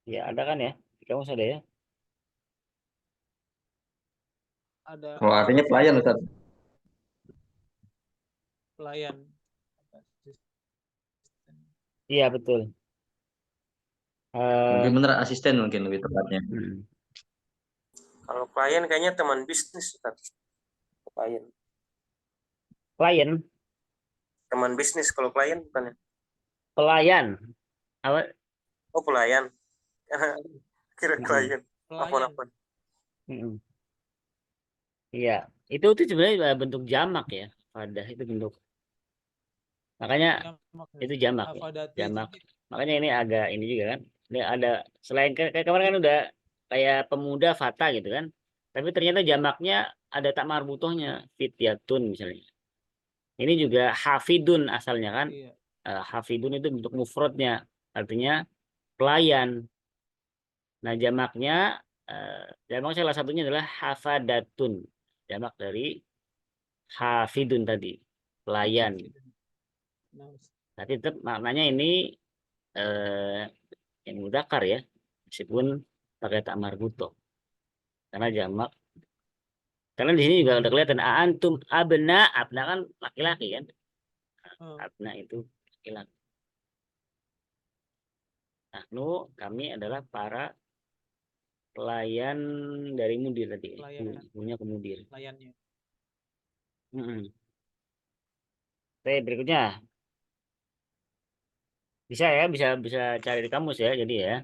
Ya ada kan ya? Di kamus ada ya? Ada. Oh, artinya pelayan Ustaz. Pelayan. Iya betul. Lebih benar asisten mungkin lebih tepatnya. Kalau klien kayaknya teman bisnis, Ustaz. Klien. Klien. teman bisnis. Kalau klien bukan ya? Pelayan. Apa? Oh, pelayan. Kira Mm-mm. klien. Pelayan. Apa? Mm-mm. Iya, itu tuh sebenarnya bentuk jamak ya. Fadah itu bentuk. Makanya Jamak ya. itu jamak ya. Hafadati Jamak. itu Makanya ini agak ini juga kan. Ini ada selain kayak kemarin kan udah kayak pemuda fata gitu kan. Tapi ternyata jamaknya ada tak marbutohnya, fityatun misalnya. Ini juga hafidun asalnya kan. iya. Hafidun itu bentuk mufradnya, artinya pelayan. Nah, jamak salah satunya adalah hafadatun. Jamak dari hafidun tadi, pelayan. Nah, Ustaz. Tapi tetap maknanya ini eh, yang mudzakkar ya, meskipun pakai tak marbutoh. Karena jamak. Karena di sini juga udah kelihatan antum abna kan laki-laki kan. Oh, Abna itu laki-laki. Nahnu kami adalah para pelayan dari mudir tadi. Pelayan. Punya kemudir. layannya. Oke, berikutnya bisa ya, bisa cari di kamus ya, jadi ya.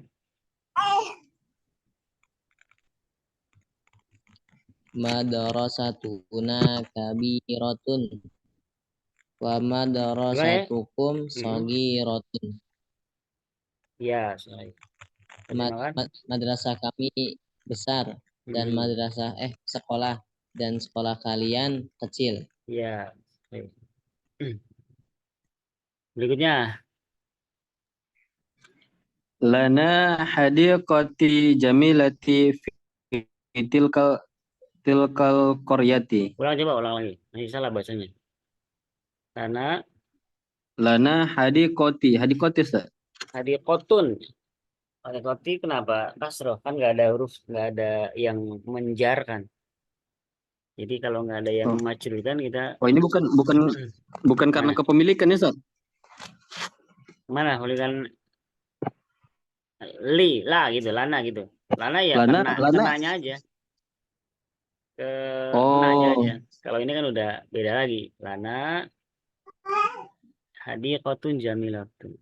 Madrasatuna kabiratun wa madrasatukum shagiratun. Ya, sorry. Terjemahkan. Madrasah kami besar dan sekolah dan sekolah kalian kecil. Ya. Oke. Berikutnya, Lana hadiqati jamilati fi tilkal qaryati. ulang lagi. Masih salah bahasanya. Karena Lana hadiqati. Hadiqati Ustaz. hadiqotun. Hadiqoti kenapa? Kasroh kan nggak ada huruf, nggak ada yang menjarkan. Jadi kalau nggak ada yang Oh. memajrurkan kita Oh, ini bukan karena Mana? kepemilikan ya, Ustaz? mana? Kan la gitu, lana gitu. Lana ya Lana, karena lana. kenanya aja. Oh. Kenanya aja. Kalau ini kan udah beda lagi. Lana hadiqotun jamilatun.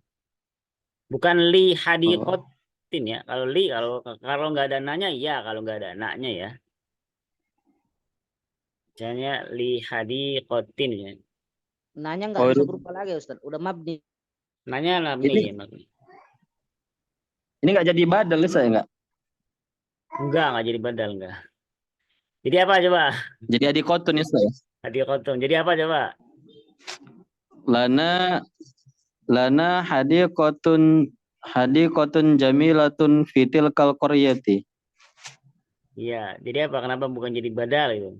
Bukan li hadiqotin ya. Kalau li kalau nggak ada nanya ya, kalau nggak ada naknya ya. Misalnya li hadiqotin ya. Nanya nggak Oh, bisa ini- berubah lagi Ustaz. Udah mabni. Nanya mabni Ini- ya mabni. Ini nggak jadi badal Ustaz, enggak? Enggak jadi badal enggak. Jadi apa coba? Jadi adikotun ya, Ustaz. Hadiqotun. Jadi apa coba? Lana hadiqotun jamilatun fi tilkal qaryati. Iya, jadi apa? Kenapa bukan jadi badal itu?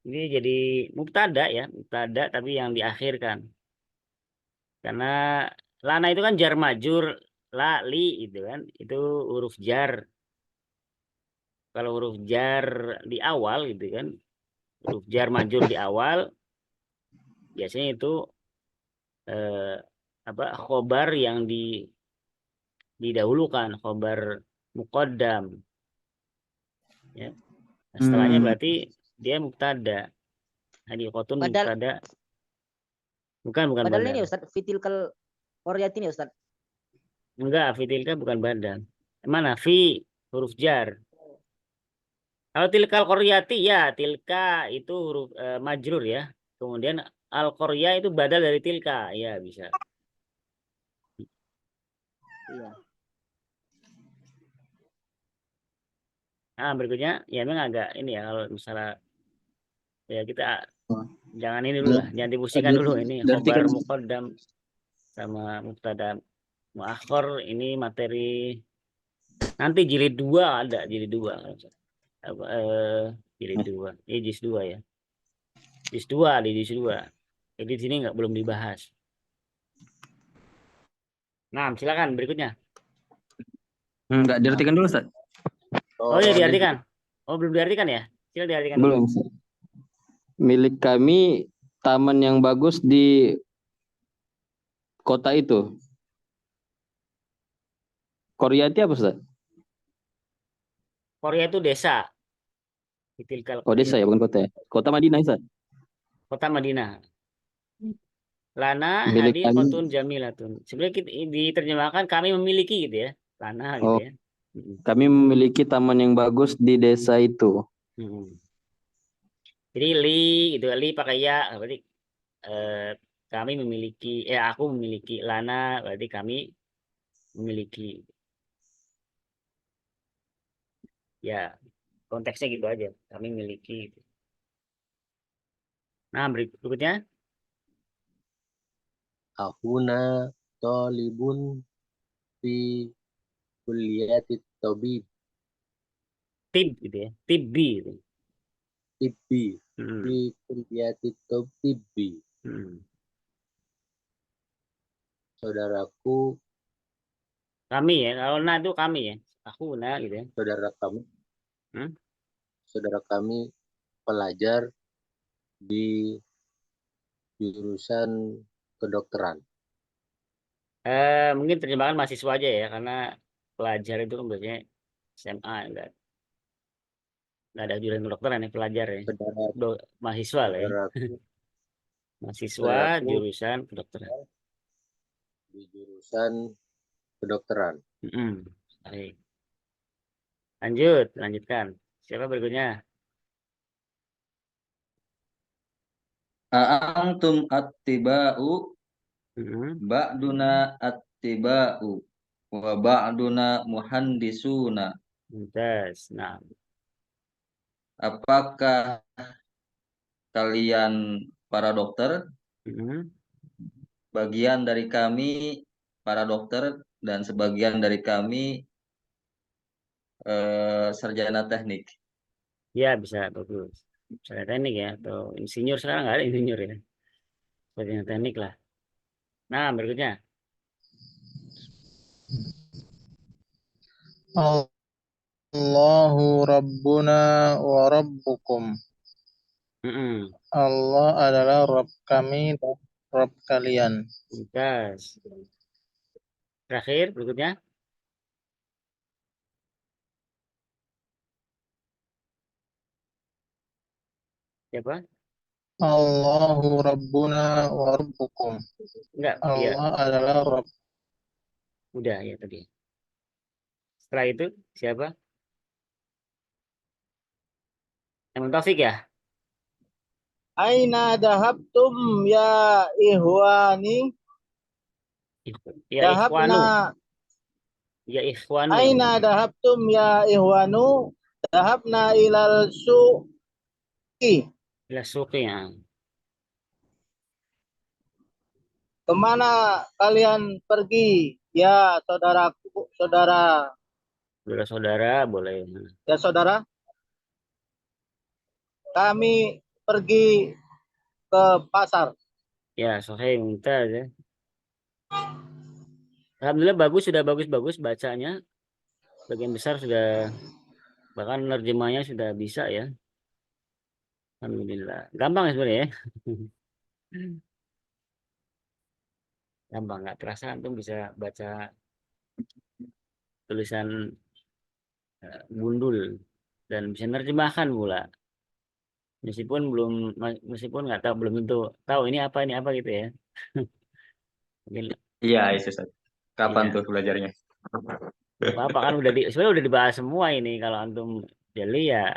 Ini jadi mubtada ya, mubtada tapi yang diakhirkan. Karena lana itu kan jar majur, la li itu kan, itu huruf jar. Kalau huruf jar di awal gitu kan, huruf jar majur di awal, biasanya itu khobar yang didahulukan, khobar muqaddam. Ya. Nah, setelahnya berarti dia mubtada. Hadiqotun Badal- mubtada. Bukan Padahal badal. ini Ustaz, fitilkal qaryati ini Ustaz. Enggak, fitilka bukan badal. Mana? Fi huruf jar. Kalau tilkal qaryati ya, tilka itu huruf majrur ya. Kemudian al qarya itu badal dari tilka. Ya, bisa. Iya. Nah, berikutnya ya memang agak ini ya kalau misalnya ya kita jangan ini dulu lah, jangan dipusingkan dulu ini Berarti khobar kan- muqaddam sama mubtada muakhir ini materi nanti jilid 2 ada jilid 2 apa jilid 2 ini juz 2 ya juz 2 di juz 2 jadi di sini belum dibahas. Nah silakan berikutnya. Enggak diartikan dulu, Ustaz. Oh ya diartikan. Oh belum diartikan ya, silakan diartikan dulu. Belum, Ustaz. Milik kami taman yang bagus di kota itu. Qaryati apa, Ustaz? Korea itu desa. Tilkal Oh, desa ya, bukan kota ya. Kota Madinah, Ustaz. Kota Madinah. Lana Milik kami. hadiqatun jamilatun. Sebenarnya diterjemahkan kami memiliki gitu ya. Lana gitu Oh, ya. Mm, kami memiliki taman yang bagus di desa itu. mm. Jadi li gitu, li pakai ya berarti eh, kami memiliki aku memiliki, lana berarti kami memiliki. Ya, konteksnya gitu aja. Kami memiliki. Nah, berikutnya Ahuna tolibun fi kuliyatit tabib tib gitu ya. Tibbi gitu. tibbi Hmm, fi kuliyatit tibbi. hmm. Saudaraku, Kami ya, kalau na itu kami ya. Aku na gitu ya. saudara kami, Hmm? saudara kami pelajar di jurusan kedokteran. Mungkin terjemahkan mahasiswa aja ya, karena pelajar itu kan biasanya SMA nggak ada jurusan kedokteran ya, pelajar ya. Saudara, Mahasiswa lah ya. saudaraku, Mahasiswa saudaraku jurusan kedokteran. di jurusan kedokteran. Hmm. Baik. Lanjutkan. Siapa berikutnya? A'antum attiba'u Hmm. ba'duna attiba'u wa ba'duna muhandisuna. Mumtaz. Nah, Apakah kalian para dokter? hmm. Bagian dari kami para dokter dan sebagian dari kami sarjana teknik. Ya bisa bagus. Sarjana teknik ya, atau insinyur, sekarang nggak ada insinyur ya. Sarjana teknik lah. Nah, berikutnya. Allahu Rabbuna wa Rabbukum. Hmm. Allah adalah Rabb kami dan Rabb kalian. Mumtaz. Terakhir berikutnya. Siapa? Allahu Rabbuna wa Rabbukum. Enggak, ya Allah adalah Rabb. udah ya tadi. Setelah itu siapa? Yang Taufik ya? Aina dahabtum ya ihwani? Ya ikhwanu. Dahabna. Ya ikhwanu. Aina dahabtum ya ihwanu? Dahabna ilal suqi. Ila suqi ya. Kemana kalian pergi? Ya saudaraku, saudara. Saudara-saudara boleh. Ya saudara. Kami pergi ke pasar. Ya, sahih mumtaz ya. Alhamdulillah bagus, sudah bagus-bagus bacanya. Bagian besar sudah, bahkan nerjemahnya sudah bisa ya. Alhamdulillah. Gampang ya sebenarnya ya. Gampang, nggak terasa antum bisa baca tulisan gundul dan bisa nerjemahkan pula. Meskipun nggak tahu, belum tentu tahu ini apa gitu ya. Mungkin Iya, itu Ustaz. Kapan iya. tuh belajarnya? Apa kan sebenarnya udah dibahas semua ini kalau antum jeli ya,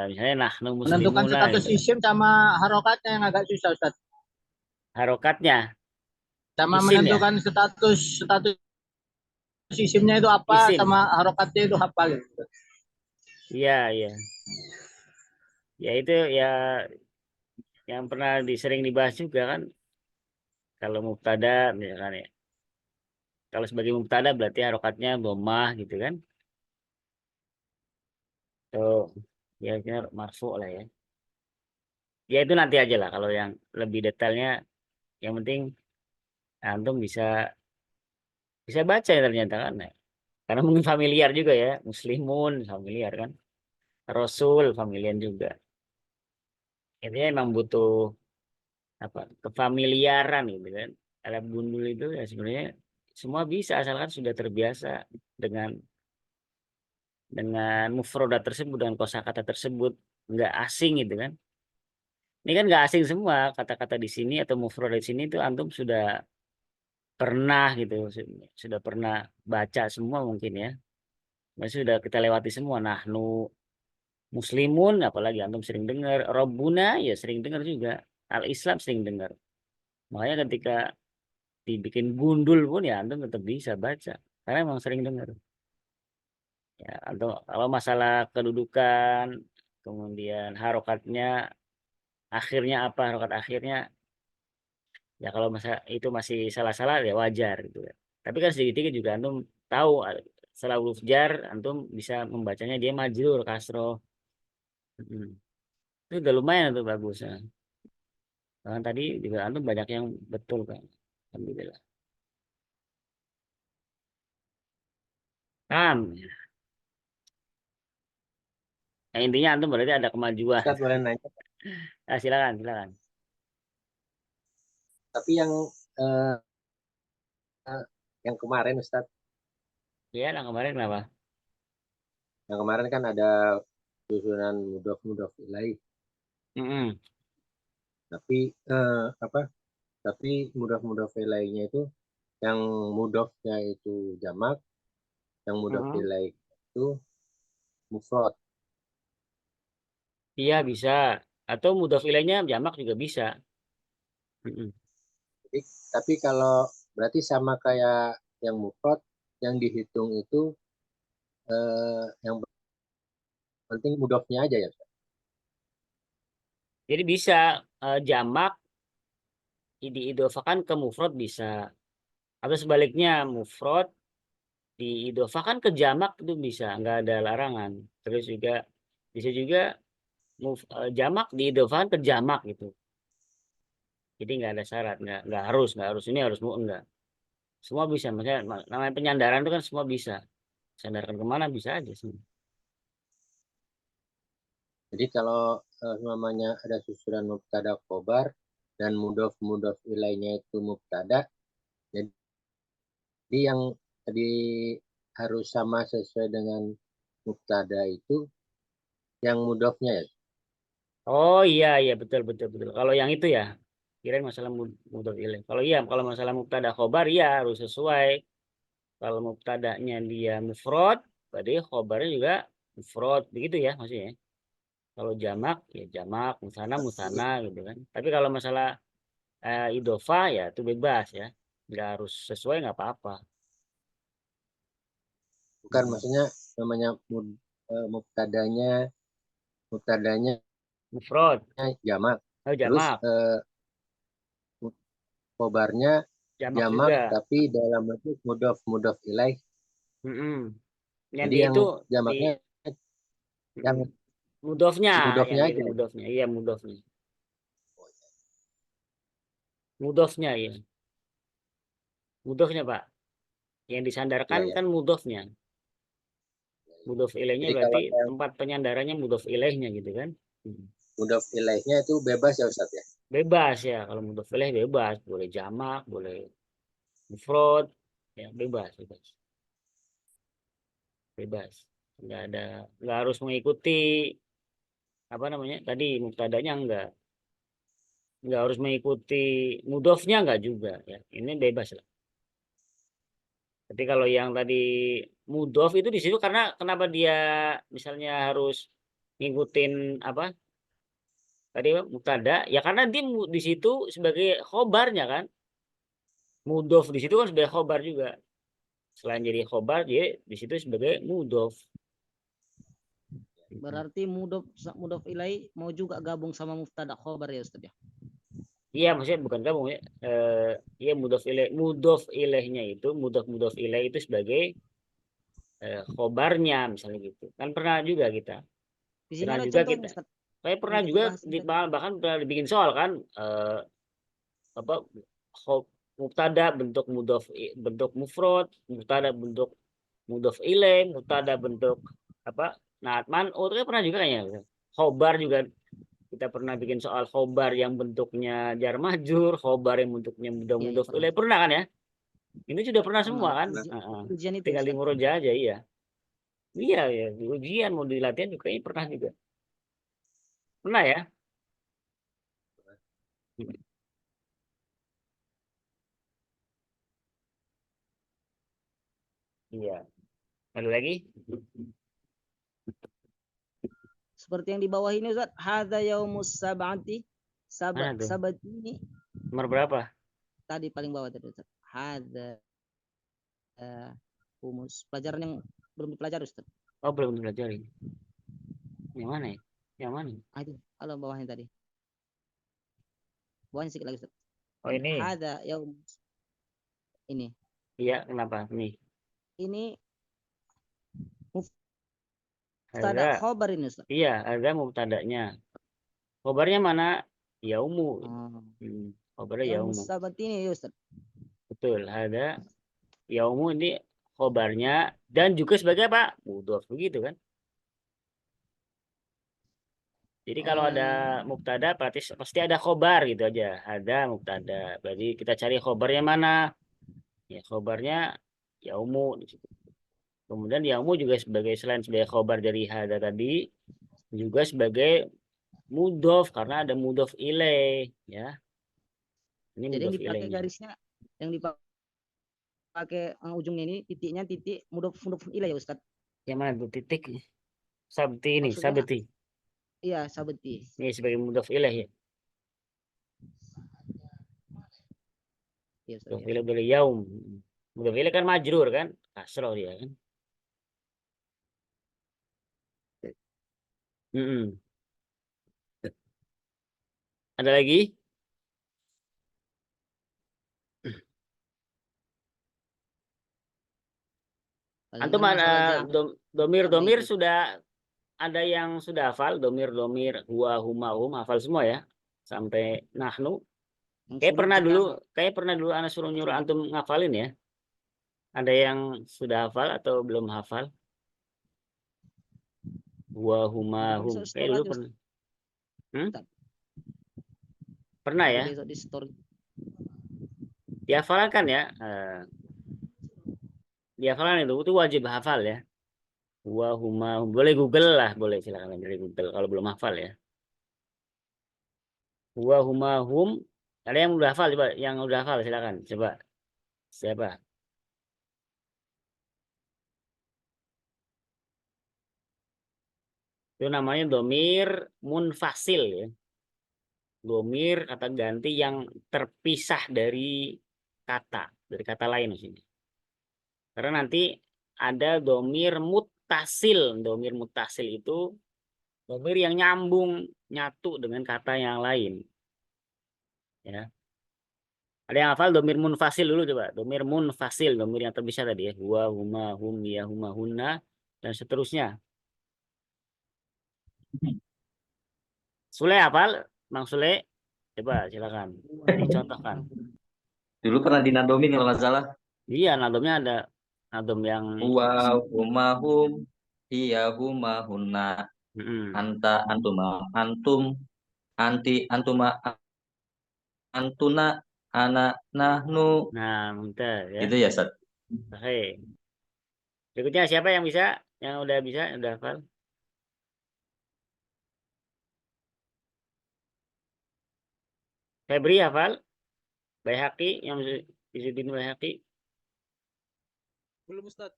misalnya nahnu Menentukan muslimuna status gitu. isim sama harokatnya yang agak susah, Ustaz. Harokatnya Sama isim ya, menentukan status isimnya itu apa, isim. sama harokatnya itu apa gitu. Iya. Ya itu ya yang pernah sering dibahas juga kan, kalau mubtada misalkan ya. Kalau sebagai mubtada berarti harokatnya dhammah gitu kan. Tuh, ya kira marfu lah ya. Ya itu nanti aja lah, kalau yang lebih detailnya yang penting antum bisa bisa baca ya ternyata kan ya. Karena mungkin familiar juga ya, muslimun familiar kan, rasul familiar juga. Intinya emang butuh apa, kefamiliaran gitu kan. Alat gundul itu ya sebenarnya semua bisa asalkan sudah terbiasa dengan mufrodat tersebut, dengan kosakata tersebut, nggak asing gitu kan. Ini kan nggak asing semua kata-kata di sini atau mufrad di sini itu antum sudah pernah gitu, sudah pernah baca semua mungkin ya. Masih sudah kita lewati semua. Nahnu muslimun, apalagi antum sering dengar. Rabbuna ya sering dengar juga. Al-Islam sering dengar. Makanya ketika dibikin gundul pun ya antum tetap bisa baca. Karena emang sering dengar. Ya, atau kalau masalah kedudukan, kemudian harokatnya, akhirnya apa, harokat akhirnya, ya kalau masa itu masih salah-salah ya wajar gitu ya. Tapi kan sedikit-sedikit juga antum tahu setelah huruf jar antum bisa membacanya dia majrur kasro. Itu udah lumayan tuh bagus ya. Bahkan tadi juga antum banyak yang betul kan. Alhamdulillah. Paham ya. Nah, intinya antum berarti ada kemajuan. Ustaz boleh nanya, Ah, silakan. tapi eh, yang kemarin Ustaz, Ya, yang kemarin kenapa? yang kemarin kan ada susunan mudhof ilaih, Mm-mm. tapi apa? Tapi mudhof ilaihnya itu yang mudhofnya itu jamak, yang mudhof Mm-mm. ilaih itu mufrad. Iya bisa. Atau mudhof ilaihnya jamak juga bisa. Mm-mm. Tapi kalau berarti sama kayak yang mufrad, yang dihitung itu yang penting mudhofnya aja ya Ustaz? Jadi bisa jamak diidofakan ke mufrad bisa. Atau sebaliknya mufrad diidofakan ke jamak itu bisa, nggak ada larangan. Terus juga bisa juga jamak diidofakan ke jamak gitu. Jadi nggak ada syarat, nggak harus ini harus enggak. Semua bisa. Maksudnya namanya penyandaran itu kan semua bisa. Sandarkan kemana bisa aja sih. Jadi kalau namanya ada susunan mubtada khobar dan mudhof ilaihnya itu mubtada, jadi yang tadi harus sama sesuai dengan mubtada itu yang mudhofnya ya. Oh iya betul. Kalau yang itu ya, kirain masalah mudhof ilaih. Kalau iya, kalau masalah mubtada khobar ya harus sesuai. Kalau mubtadanya dia mufrad, berarti khobarnya juga mufrad, begitu ya maksudnya. Kalau jamak ya jamak, musana gitu kan. Tapi kalau masalah idofa ya itu bebas ya, nggak harus sesuai nggak apa-apa. Bukan maksudnya namanya mubtadanya Mufrad, jamak. oh Terus jamak, khobarnya jamak jamak juga. tapi dalam bentuk mudhof ilaih. Mm-mm. Yang Jadi di yang itu di jamaknya yang mudofnya, yang mudhofnya di aja. mudofnya, iya mudofnya ya, mudofnya Pak. Yang disandarkan Ya, ya. kan mudofnya. Mudhof ilaihnya Jadi berarti kalau yang tempat penyandarannya mudhof ilaihnya gitu kan. mudhof ilaihnya itu bebas ya Ustaz ya. Bebas ya, kalau mudhof ilaih bebas, boleh jamak, boleh mufrad, ya bebas. Nggak harus mengikuti apa namanya tadi mubtadanya nggak harus mengikuti mudhofnya nggak juga ya. Ini bebas lah. Tapi kalau yang tadi mudhof itu di situ karena kenapa dia misalnya harus ngikutin apa tadi mubtada ya karena dia di situ sebagai khobarnya kan. Mudhof di situ kan sebagai khobar juga. Selain jadi khobar dia di situ sebagai mudhof. Berarti mudhof ilaih mau juga gabung sama mubtada khobar ya Ustaz ya. Iya maksudnya bukan gabung ya. Iya mudhof ilaihnya itu mudhof ilaih itu sebagai khobarnya misalnya gitu. Kan pernah juga kita. Di sini Pernah ada juga contohnya kita. Ustaz. Saya pernah Untuk juga dibahas ini tadi. bahkan pernah dibikin soal kan apa mubtada bentuk bentuk mufrad, mubtada bentuk mudhof ilaih, mubtada bentuk apa naat man'ut kan pernah juga kayaknya. Khobar juga kita pernah bikin soal khobar yang bentuknya jar majur, khobar yang bentuknya Iya, mudhof pernah. ilaih pernah kan ya? Ini sudah pernah Pernah semua waktu kan? ujian itu Tinggal di Ustaz. muroja aja iya. Iya ya, di ujian mau di latihan juga kayaknya pernah juga. Pernah ya? Iya. Ada lagi? Seperti yang di bawah ini Ustaz, hadza yaumus sab'ati. Mana tuh? Sabat ini Nomor berapa? tadi paling bawah tadi Ustaz. Hadza humus. Pelajaran yang belum dipelajari Ustaz. Oh, belum dipelajari. Yang mana ya? Yang mana? Ah, itu kalau bawahnya tadi. Bawahnya sedikit lagi Ustaz. Oh, ini. Hadza yaumus. Ini. Iya, kenapa? Nih. Ini Ada. mubtada khobar ini Ustaz. Iya, ada mubtadanya. Khobarnya mana? Yaumu. Oh. Khobarnya Yaumus yaumu. sabat ini ya Ustaz. Betul, ada yaumu ini khobarnya dan juga sebagai apa? Mudhof begitu kan? Jadi kalau ada mubtada pasti ada khobar gitu aja. Ada mubtada. Berarti kita cari khobarnya mana? Ya, khobarnya yaumu di situ. Kemudian yaumu juga selain sebagai khobar dari hada tadi juga sebagai mudhof karena ada mudhof ilaih ya. Ini Jadi yang mudhof dipakai ilaihnya. garisnya, yang dipakai ujungnya ini titiknya titik mudhof ilaih ya Ustaz. Yang mana tuh titik? Sabti ini, Maksudnya- sabti. Iya, sabeti. Ini sebagai mudhof ilaih ya. Iya, Ustaz, Mudhof ya. ilaih dari yaum. Mudhof ilaih kan majrur kan? Kasroh dia kan. Ada lagi? Antum Palingan masalah ada domir itu. sudah ada yang sudah hafal domir huwa huma hum hafal semua ya sampai nahnu. Yang Kayak pernah dulu anak suruh nyuruh antum ngafalin ya. Ada yang sudah hafal atau belum hafal? Huwa huma hum. Kayak dulu pernah. Pernah ya? Besok di store. Dihafalkan ya. Dihafalkan itu wajib hafal ya. Huwa huma hum. Boleh Google lah, boleh silakan dari Google kalau belum hafal ya. Huwa huma hum. Ada yang udah hafal coba, yang udah hafal silakan. Coba. Siapa? Itu namanya domir munfasil ya. Domir kata ganti yang terpisah dari kata lain di sini. Karena nanti ada domir mutasil. Domir mutasil itu domir yang nyambung, nyatu dengan kata yang lain. Ya. Ada yang hafal domir munfasil dulu coba. Domir munfasil, domir yang terpisah tadi ya. Huwa, huma, hum, ya, huma, hunna, dan seterusnya. Sule hafal? Bang Sule? Coba silakan. Dicontohkan. Dulu pernah dinadomin kalau nggak salah. Iya, nadomnya ada nadom yang Huwa huma hum, hiya huma hunna, anta antuma antum, anti antuma antuna, ana nahnu. Nah, bentar ya. Itu ya, Ustaz. Oke. Berikutnya siapa yang bisa? Yang udah bisa, yang udah hafal? Febri hafal? Baihaqi yang Izzuddin Baihaqi? Belum Ustaz.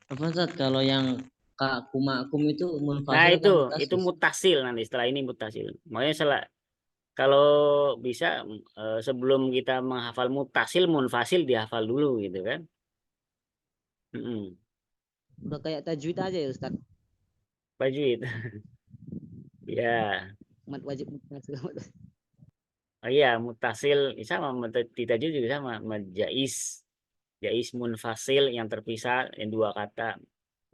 Apa Ustaz kalau yang kumakum itu munfasil? Nah, kan itu mutasil nanti setelah ini mutasil. Makanya kalau bisa sebelum kita menghafal mutasil, munfasil dihafal dulu gitu kan. Udah kayak tajwid aja ya Ustaz. Tajwid. Ya. Mat wajib. Oh iya, mutasil sama, di tajwid juga sama, jais munfasil yang terpisah yang dua kata,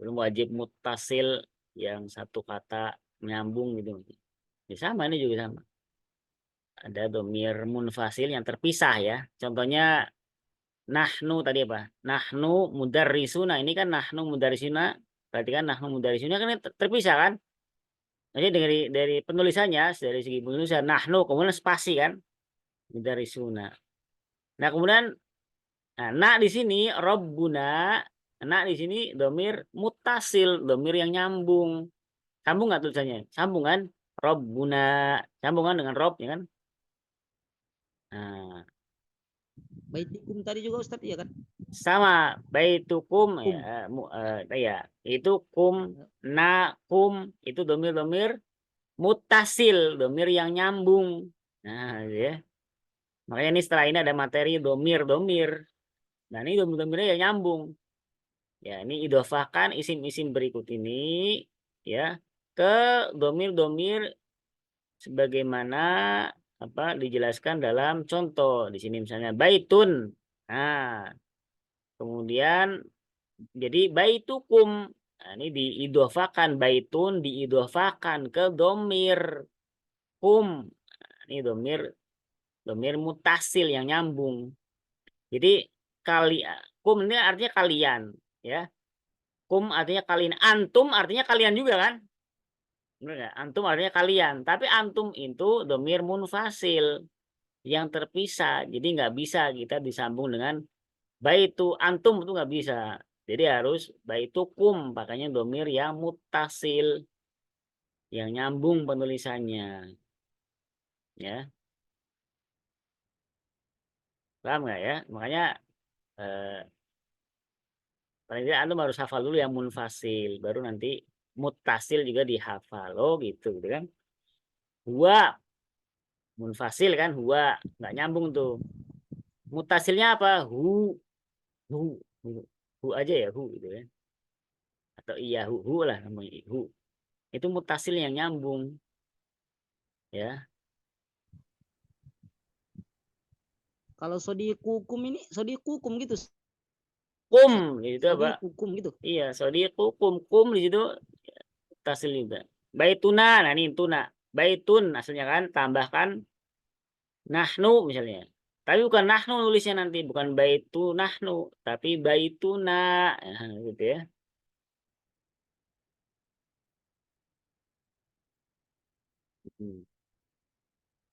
belum wajib mutasil yang satu kata menyambung gitu. Ya, sama ini juga sama. Ada domir munfasil yang terpisah ya. Contohnya nahnu tadi apa? Nahnu mudarrisuna, ini kan nahnu mudarrisuna, berarti kan nahnu mudarrisuna kan terpisah kan? Jadi dari penulisannya, dari segi penulisan nahnu kemudian spasi kan mudarrisuna. Nah kemudian nah di sini robbuna, nah di sini domir mutasil, domir yang nyambung. Sambung nggak tulisannya? Sambung kan? Robbuna, sambung kan dengan rob ya kan? Nah Baitikum tadi juga Ustadz, iya kan? Sama baitukum Kum. ya itu kum na kum itu domir mutasil, domir yang nyambung. Nah, ya. Makanya ini setelah ini ada materi domir. Nah, ini domir-domirnya ya nyambung. Ya, ini idofahkan isim-isim berikut ini ya ke domir-domir sebagaimana apa dijelaskan dalam contoh di sini misalnya baitun. Nah, kemudian jadi baitukum. Nah, ini diidofakan baitun diidofakan ke domir kum. Nah, ini domir mutasil yang nyambung. Jadi kum ini artinya kalian, ya. Kum artinya kalian, antum artinya kalian juga kan? Benar nggak? Antum artinya kalian, tapi antum itu domir munfasil yang terpisah. Jadi nggak bisa kita disambung dengan baitu antum itu nggak bisa. Jadi harus baitukum, pakainya domir yang mutasil, yang nyambung penulisannya, ya. Paham nggak ya? Makanya paling tidak antum harus hafal dulu yang munfasil, baru nanti mutasil juga dihafal. Oh gitu kan? Huwa munfasil kan huwa nggak nyambung tuh. Mutasilnya apa? Hu, hu, hu aja ya hu gitu kan? Atau iya hu lah namanya hu. Itu mutasil yang nyambung, ya. Kalau sodikukum ini sodikukum gitu. Kum itu apa? Sodikukum gitu. Iya, sodiku kum di situ mutasil juga. Baituna, nah ini tuna. Baitun aslinya kan tambahkan nahnu misalnya. Tapi bukan nahnu nulisnya nanti, bukan baitu nahnu, tapi baituna. Nah, gitu ya.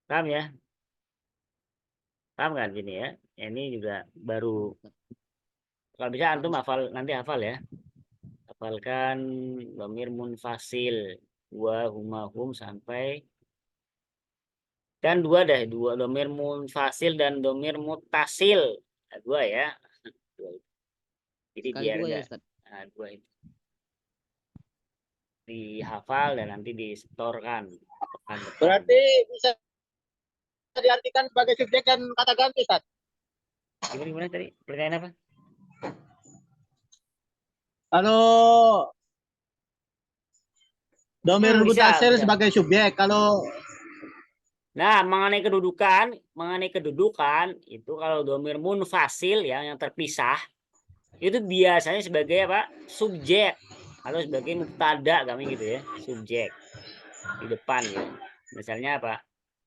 Paham ya? Paham kan gini ya? Ini juga baru. Kalau bisa antum hafal nanti hafal ya. Hafalkan dhamir munfasil wa huma hum sampai dan dua dhamir munfasil dan dhamir mutasil. Nah, dua ya. Jadi Sekali biar dua ya enggak Ustadz. dua itu dihafal dan nanti disetorkan. Berarti bisa diartikan sebagai subjek dan kata ganti, Ustaz. Gimana tadi? Pertanyaan apa? Kalau domir Bisa. mutasil sebagai subjek, kalau Nah, mengenai kedudukan itu kalau domir munfasil ya yang terpisah itu biasanya sebagai apa? Subjek atau sebagai mubtada kami gitu ya, subjek di depan ya. Misalnya apa?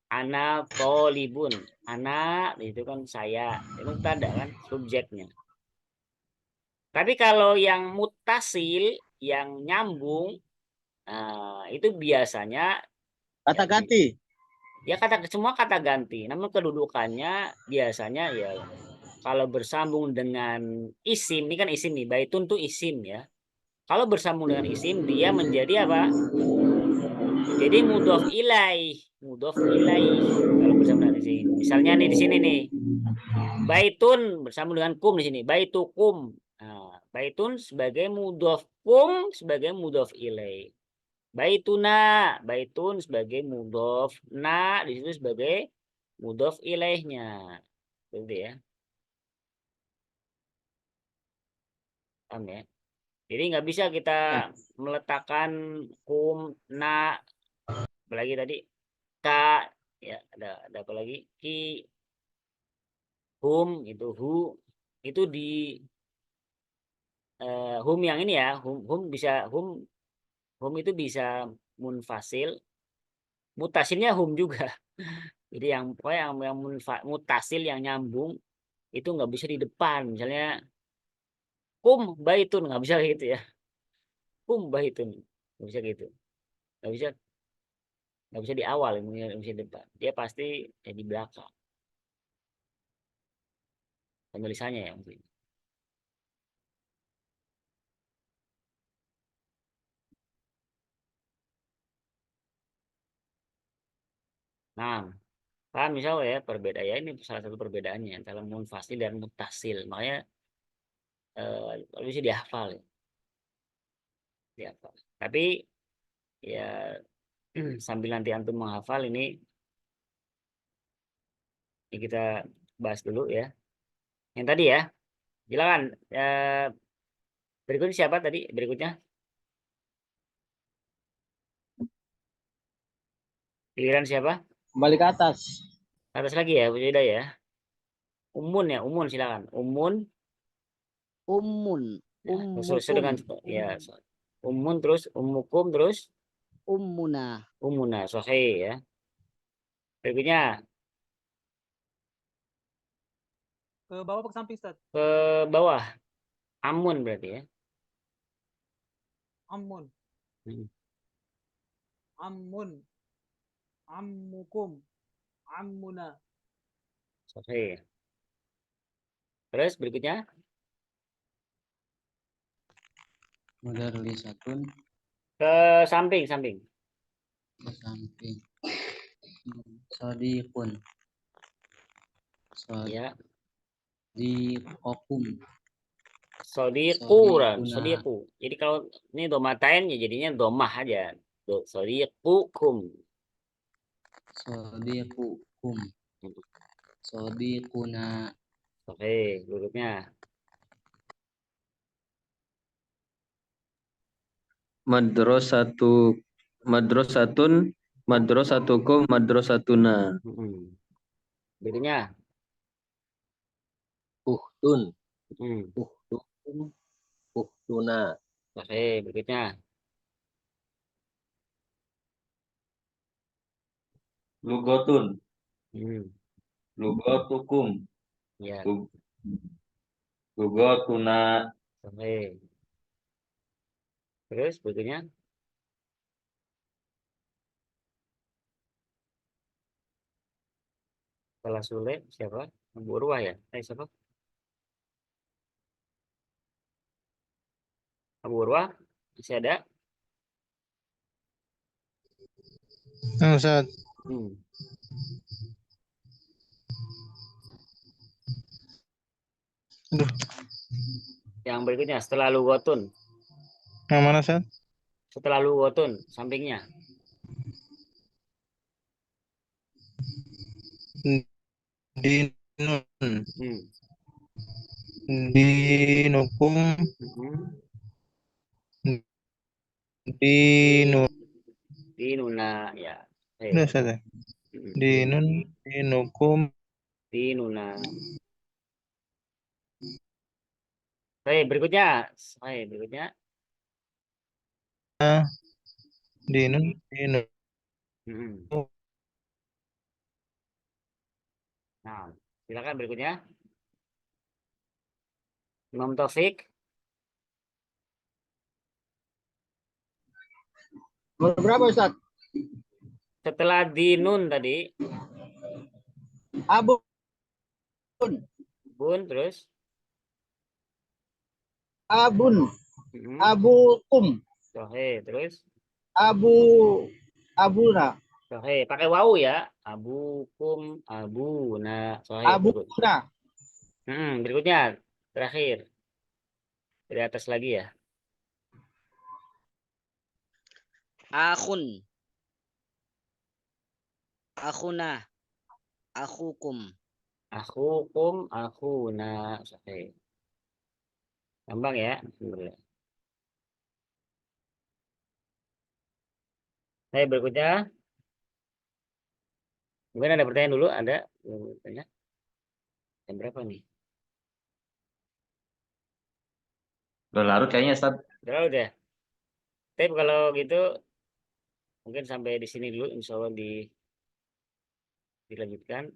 Ana tolibun. Ana itu kan saya, itu mubtada kan subjeknya. Tapi kalau yang mutasil yang nyambung itu biasanya kata ganti. ya semua kata ganti. Namun kedudukannya biasanya ya kalau bersambung dengan isim, ini kan isim nih, baitun tuh isim ya. Kalau bersambung dengan isim dia menjadi apa? Jadi mudhof ilaih, kalau bersambung dengan isim. Misalnya nih di sini nih. Baitun bersambung dengan kum di sini, baitukum. Nah, baitun sebagai mudhof, kum sebagai mudhof ilaih. Baitun sebagai mudhof, di situ sebagai mudhof ilaihnya. Begitu ya. Paham ya? Jadi nggak bisa kita meletakkan kum, apalagi tadi ka, ya ada apa lagi ki, hum itu di hum yang ini ya, hum itu bisa munfasil, mutasilnya hum juga. Jadi yang pokoknya yang mutasil yang nyambung itu nggak bisa di depan. Misalnya kum baitun nggak bisa gitu ya. Kum baitun nggak bisa gitu. Nggak bisa di awal, nggak bisa di depan. Dia pasti di belakang. Penulisannya ya mungkin. Nah, Paham misal ya perbedaan ya, ini salah satu perbedaannya antara munfasil dan muttasil. Makanya kalau bisa dihafal ya. Dihafal. Tapi ya sambil nanti antum menghafal ini kita bahas dulu ya. Yang tadi ya. Silakan. Berikutnya siapa tadi? Berikutnya giliran siapa? Kembali ke atas. Atas lagi ya, beda ya. Umun ya, Umun silakan. Umun Ummun. ya, sesuai dengan ya. Umun terus umukum terus Ummuna. umuna sahih ya. Berikutnya Ke bawah apa ke samping, Ustaz? ke bawah. Amun berarti ya. Amun. Hmm. Amun. Ammukum. Ammuna. Sahih. Terus berikutnya Mudarrisatun ke samping. ke samping. Sodiqun. Ya. Sodiqokum. Sodiquran, Sodiquna. sodiqu. Jadi kalau ini domatain ya jadinya domah aja. Sodiqukum. Sodiqukum. Sodiquna. Oke, berikutnya Madrasatun madrasatukum madrasatuna. berikutnya Uhtun, hmm. uhtukum, uhtuna. Oke, berikutnya Lugotun, hmm. lugotukum, Ya, lugotuna. oke. Terus berikutnya setelah Sule siapa? Abu Urwah ya? Siapa? Abu Urwah masih ada? Ustaz. Hmm. Aduh, Yang berikutnya setelah lugotun. yang mana Ustaz? Setelah lugotun sampingnya. Dinun. Hmm. Dinukum. Dinuna ya. Udah Ustaz ya? Dinun, dinukum. Dinuna. Berikutnya. Berikutnya. Dinun, dinun. Nah, silakan berikutnya. Imam Taufik. Berapa Ustaz? Setelah dinun tadi. Abun. Bun terus. Abun. Abukum. Oke, terus. Abuna. Oke, pakai wau ya. Abukum, abuna. Abuna. Berikutnya terakhir. Dari atas lagi ya. Akhun. Akhuna. Akhukum. Akhukum, akhuna. Oke. Gampang ya. Berikutnya. Mungkin ada pertanyaan dulu, ada bertanya. Jam berapa nih? Udah larut kayaknya, Ustaz. Udah. Tapi kalau gitu mungkin sampai di sini dulu, insya Allah dilanjutkan.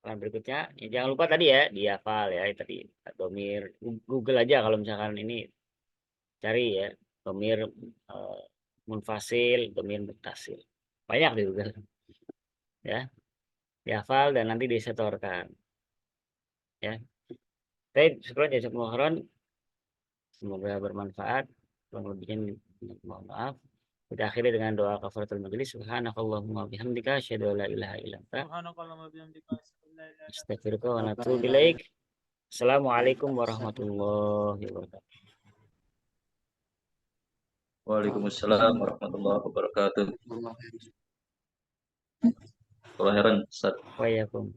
Pelan berikutnya, ya, jangan lupa tadi ya dihafal ya tadi domir Google aja kalau misalkan ini cari ya domir munfasil, domir muttasil, banyak di Google ya, dihafal dan nanti disetorkan ya. Tapi syukur jazakumullah khairan, semoga bermanfaat. Kurang lebihnya mohon maaf. Kita akhiri dengan doa kafaratul majelis. Subhanakallahumma bihamdika asyhadu an la ilaha illa anta Subhanakallahumma bihamdika asyhadu an la ilaha illa anta astaghfiruka wa atubu ilaik. Assalamualaikum warahmatullahi wabarakatuh. Waalaikumsalam warahmatullahi wabarakatuh. Khairan, Ustaz. Wa iyyakum.